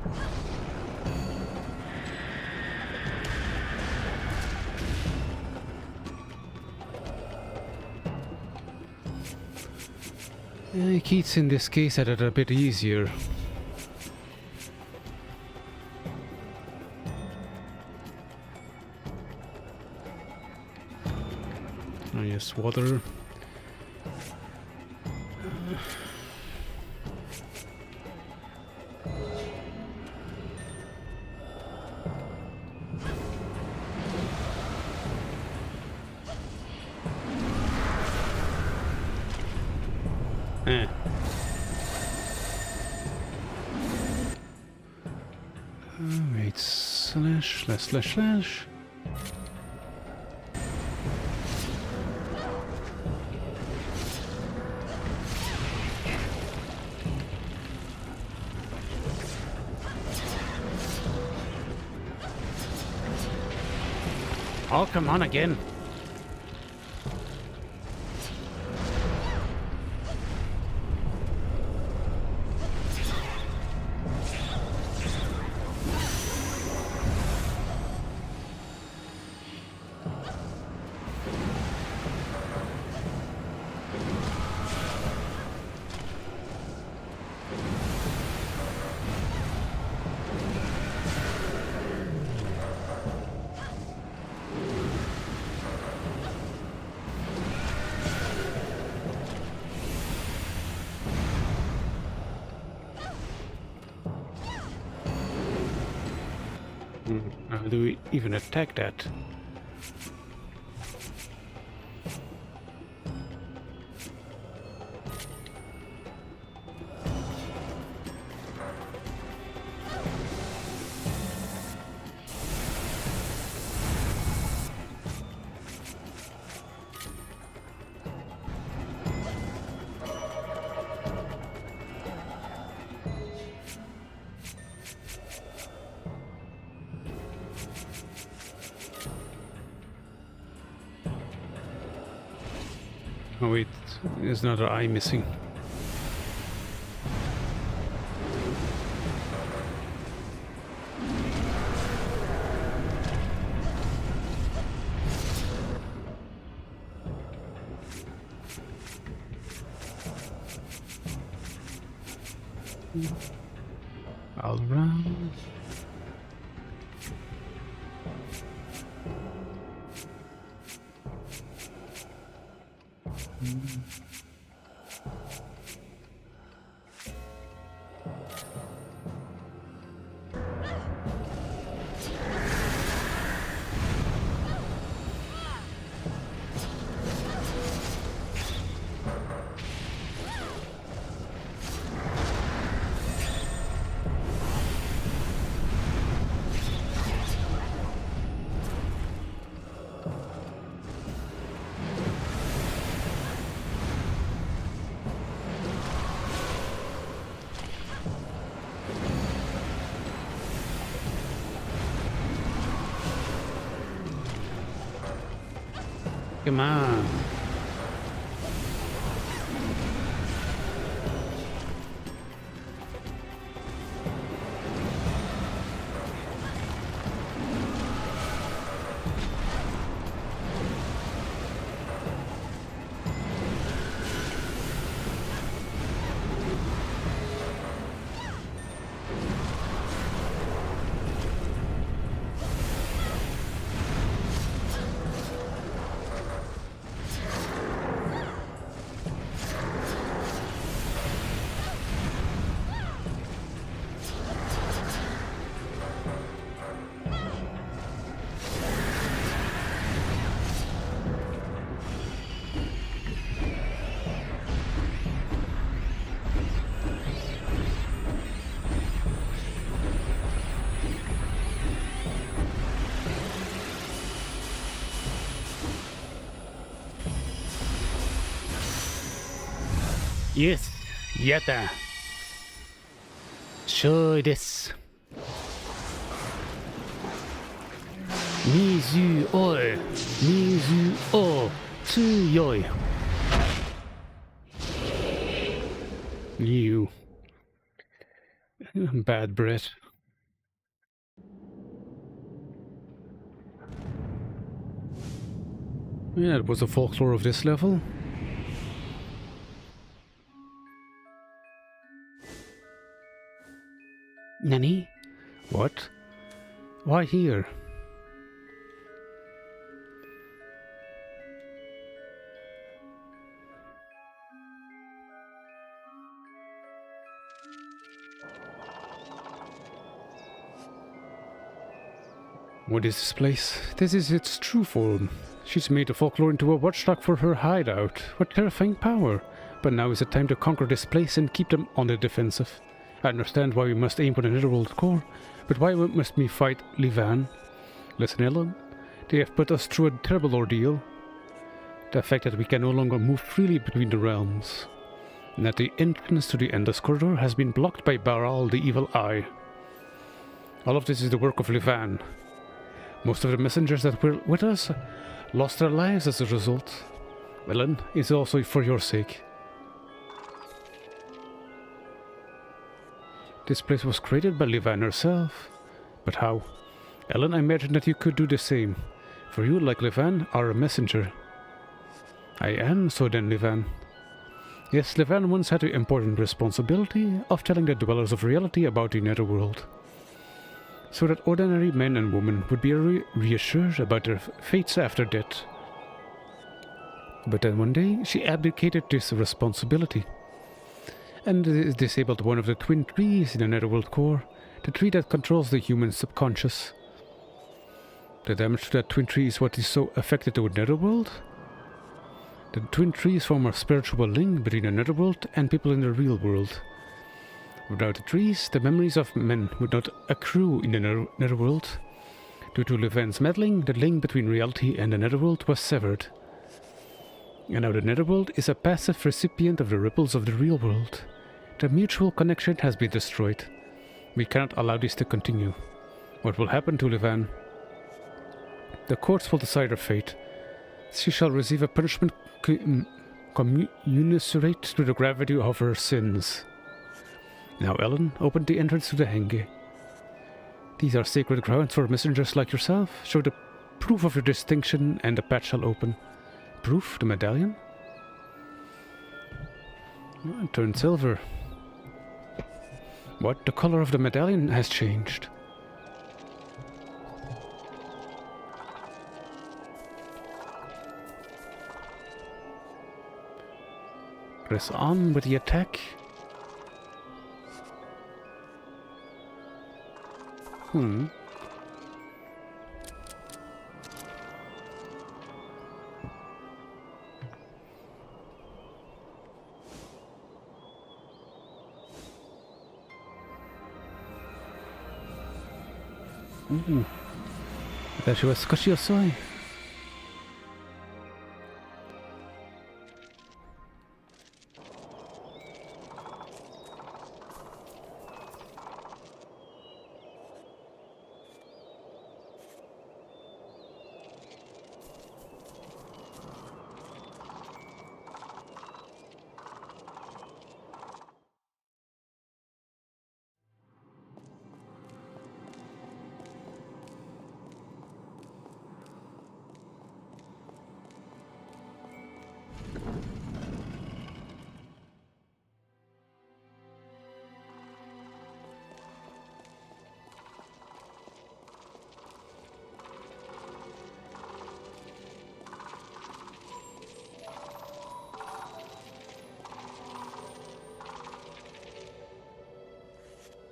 Keith in this case had it a bit easier. Oh yes, water. Wait, slash. Oh, come on again. How do we even attack that? Oh wait, there's another eye missing. All around. Come on. Yes, やった。勝利です。水を強い。You bad breath. Yeah, it was the folklore of this level. Nani? What? Why here? What is this place? This is its true form. She's made the folklore into a watchdog for her hideout. What terrifying power! But now is the time to conquer this place and keep them on the defensive. I understand why we must aim for the netherworld core, but why must we fight Livan? Listen, Ellen, they have put us through a terrible ordeal. The fact that we can no longer move freely between the realms, and that the entrance to the Endless Corridor has been blocked by Baral the Evil Eye. All of this is the work of Livan. Most of the messengers that were with us lost their lives as a result. Ellen, it's also for your sake. This place was created by Livan herself. But how? Ellen, I imagine that you could do the same. For you, like Livan, are a messenger. I am, so then, Livan. Yes, Livan once had the important responsibility of telling the dwellers of reality about the netherworld, so that ordinary men and women would be reassured about their fates after death. But then one day, she abdicated this responsibility, and disabled one of the twin trees in the netherworld core, the tree that controls the human subconscious. The damage to that twin tree is what is so affected the netherworld. The twin trees form a spiritual link between the netherworld and people in the real world. Without the trees, the memories of men would not accrue in the netherworld. Due to Livan's meddling, the link between reality and the netherworld was severed. And now the netherworld is a passive recipient of the ripples of the real world. The mutual connection has been destroyed. We cannot allow this to continue. What will happen to Livan? The courts will decide her fate. She shall receive a punishment commensurate to the gravity of her sins. Now, Ellen, open the entrance to the Henge. These are sacred grounds for messengers like yourself. Show the proof of your distinction, and the path shall open. Proof? The medallion? Oh, it turned silver. What? The color of the medallion has changed. Press on with the attack. Ooh. 私は少し遅い。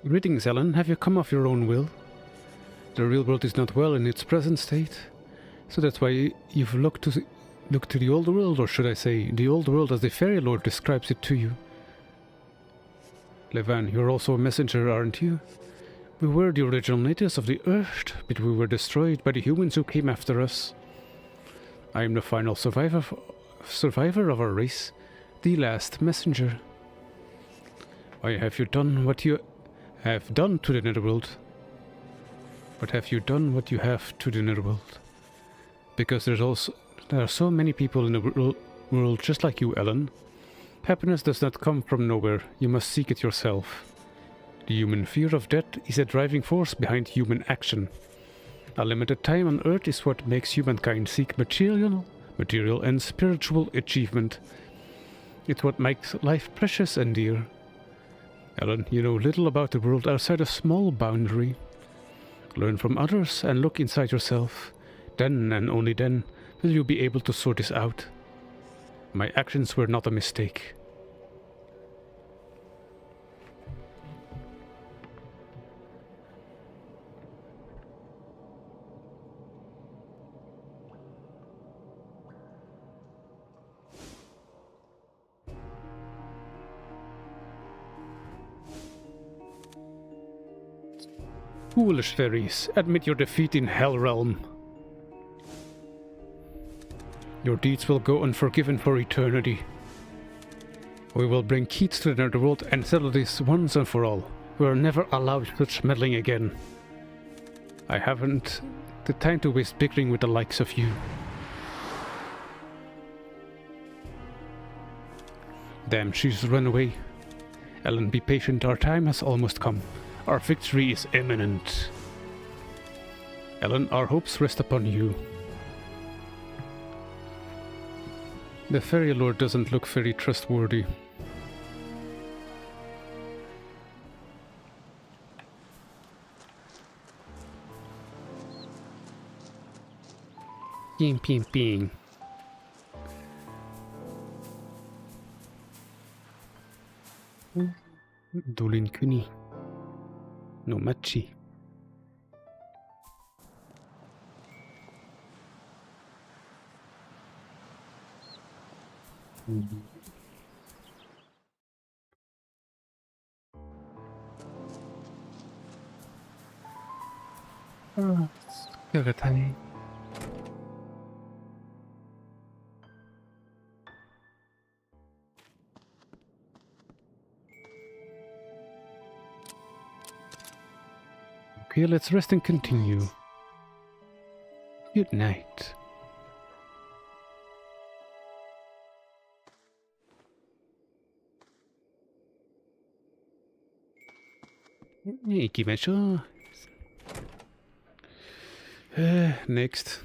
Greetings, Ellen. Have you come of your own will? The real world is not well in its present state, so that's why you've looked to the old world, or should I say, the old world as the fairy lord describes it to you. Levan, you're also a messenger, aren't you? We were the original natives of the Earth, but we were destroyed by the humans who came after us. I am the final survivor of our race, the last messenger. Why have you done what you have done to the netherworld? But have you done what you have to the netherworld? Because there are so many people in the world just like you, Ellen. Happiness does not come from nowhere, you must seek it yourself. The human fear of death is a driving force behind human action. A limited time on Earth is what makes humankind seek material and spiritual achievement. It's what makes life precious and dear. Ellen, you know little about the world outside a small boundary. Learn from others and look inside yourself. Then, and only then, will you be able to sort this out. My actions were not a mistake. Foolish fairies, admit your defeat in Hell Realm. Your deeds will go unforgiven for eternity. We will bring Keats to the netherworld and settle this once and for all. We are never allowed such meddling again. I haven't the time to waste bickering with the likes of you. Damn, she's run away. Ellen, be patient, our time has almost come. Our victory is imminent. Ellen, our hopes rest upon you. The fairy lord doesn't look very trustworthy. Ping, ping, ping. Dolin Kuni. No Machi. Ah, Yagatai. Okay, let's rest and continue. Good night. 行きましょう。Next.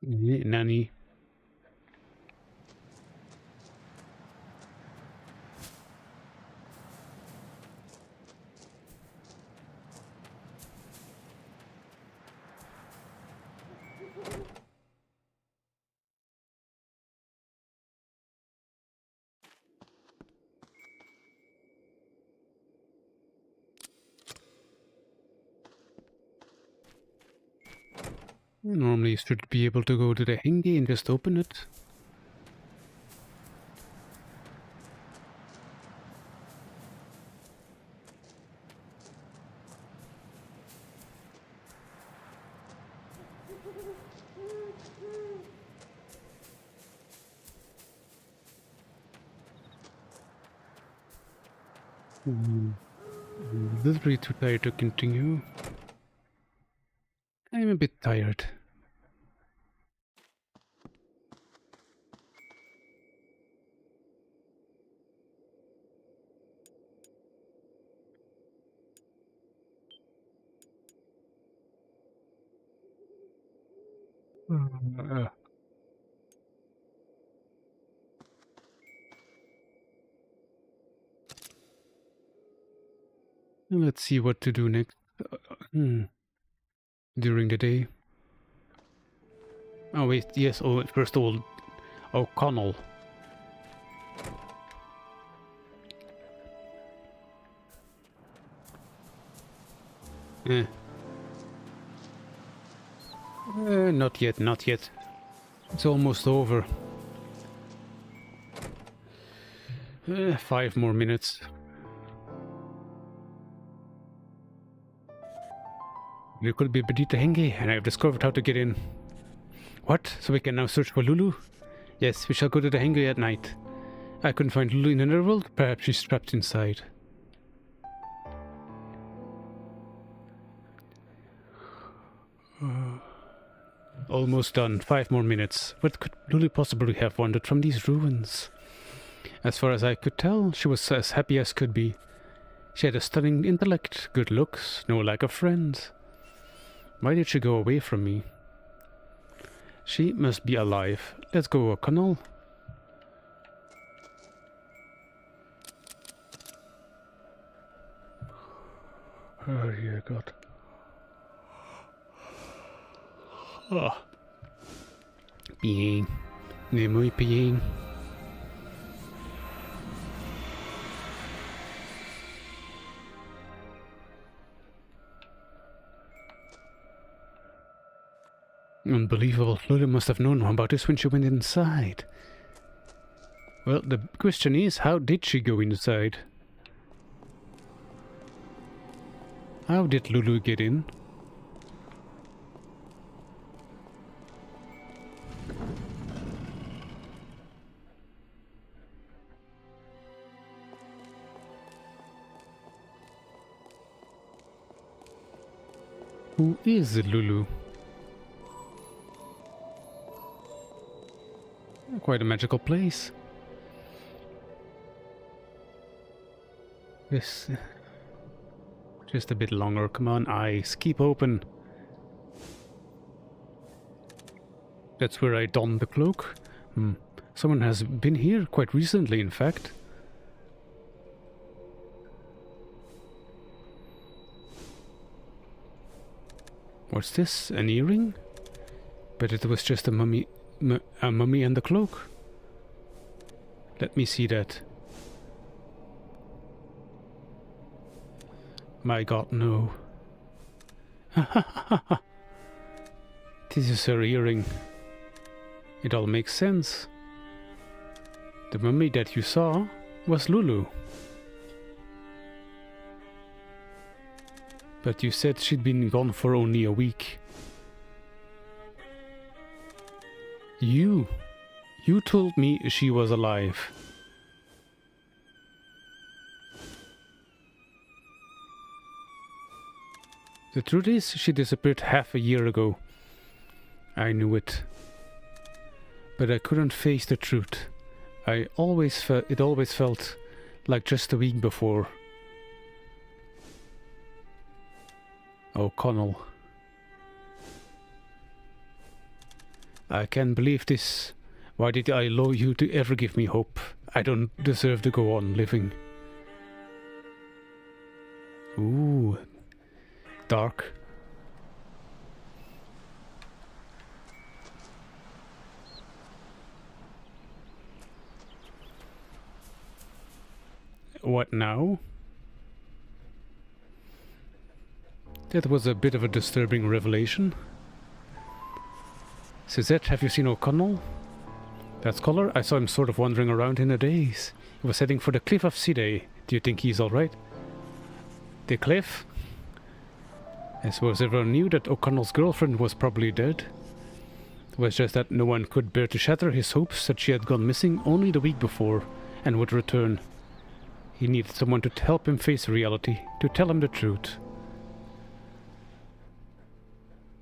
Nanny. Normally you should be able to go to the henge and just open it. Literally too tired to continue. I'm a bit tired. Let's see what to do next. During the day. Oh wait, yes, first of all, O'Connell. Not yet, not yet. It's almost over. 5 more minutes. There could be Bedita Henge, and I've discovered how to get in. What? So we can now search for Lulu? Yes, we shall go to the Henge at night. I couldn't find Lulu in the netherworld. Perhaps she's trapped inside. Almost done. 5 more minutes. What could Lulu possibly have wandered from these ruins? As far as I could tell, she was as happy as could be. She had a stunning intellect, good looks, no lack of friends. Why did she go away from me? She must be alive. Let's go, O'Connell. Oh, dear God. Oh. Bien. Muy bien. Unbelievable. Lulu must have known about this when she went inside. Well, the question is, how did she go inside? How did Lulu get in? Who is Lulu? Quite a magical place. Yes. Just a bit longer. Come on, eyes. Keep open. That's where I donned the cloak. Someone has been here quite recently, in fact. What's this? An earring? But it was just a mummy and the cloak. Let me see that. My God, no. This is her earring. It all makes sense. The mummy that you saw was Lulu. But you said she'd been gone for only a week. You told me she was alive. The truth is, she disappeared half a year ago. I knew it. But I couldn't face the truth. It always felt like just a week before. O'Connell. I can't believe this. Why did I allow you to ever give me hope? I don't deserve to go on living. Ooh. Dark. What now? That was a bit of a disturbing revelation. Suzette, have you seen O'Connell? That scholar? I saw him sort of wandering around in a daze. He was heading for the cliff of Side. Do you think he's alright? The cliff? I suppose everyone knew that O'Connell's girlfriend was probably dead. It was just that no one could bear to shatter his hopes that she had gone missing only the week before and would return. He needed someone to help him face reality, to tell him the truth.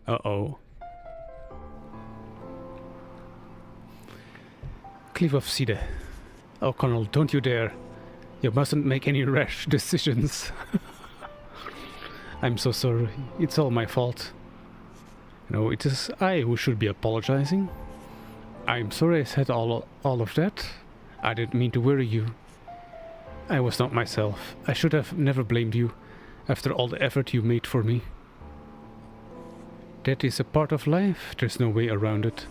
Uh-oh. Cliff of Side. O'Connell, don't you dare. You mustn't make any rash decisions. I'm so sorry. It's all my fault. No, it is I who should be apologizing. I'm sorry I said all of that. I didn't mean to worry you. I was not myself. I should have never blamed you, after all the effort you made for me. That is a part of life. There's no way around it.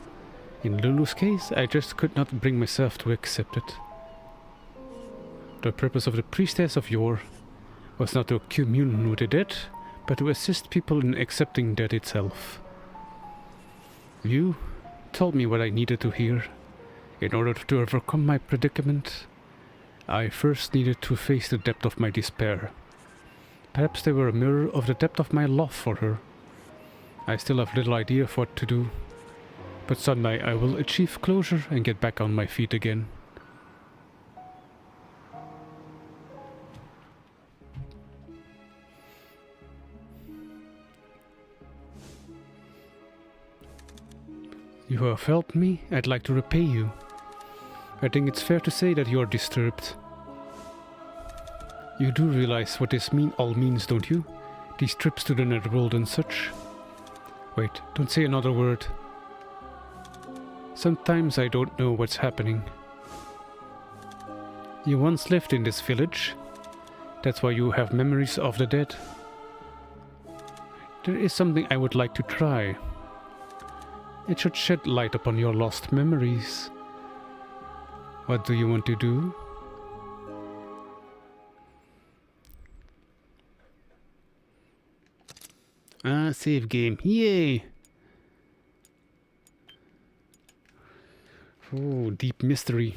In Lulu's case, I just could not bring myself to accept it. The purpose of the priestess of yore was not to commune with the dead, but to assist people in accepting death itself. You told me what I needed to hear. In order to overcome my predicament, I first needed to face the depth of my despair. Perhaps they were a mirror of the depth of my love for her. I still have little idea of what to do, but someday I will achieve closure and get back on my feet again. You have helped me. I'd like to repay you. I think it's fair to say that you are disturbed. You do realize what this all means, don't you? These trips to the netherworld and such. Wait, don't say another word. Sometimes I don't know what's happening. You once lived in this village. That's why you have memories of the dead. There is something I would like to try. It should shed light upon your lost memories. What do you want to do? Save game. Yay! Oh, deep mystery.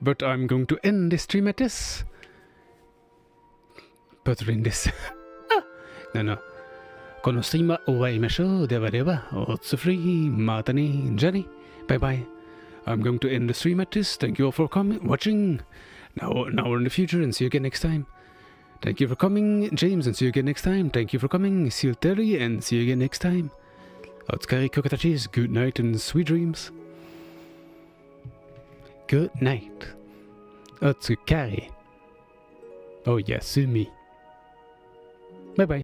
But I'm going to end this stream at this. Buttering this. No. このストリームは終わりましょう。ではでは、おつふり、またね、じゃあね、バイバイ。I'm going to end the stream at this. Thank you all for watching. Now or in the future, and see you again next time. Thank you for coming, James, and see you again next time. Thank you for coming, Silteri, and see you again next time. お疲れコカタチーズ。Good night and sweet dreams. Good night. お疲れ。おやすみ。バイバイ。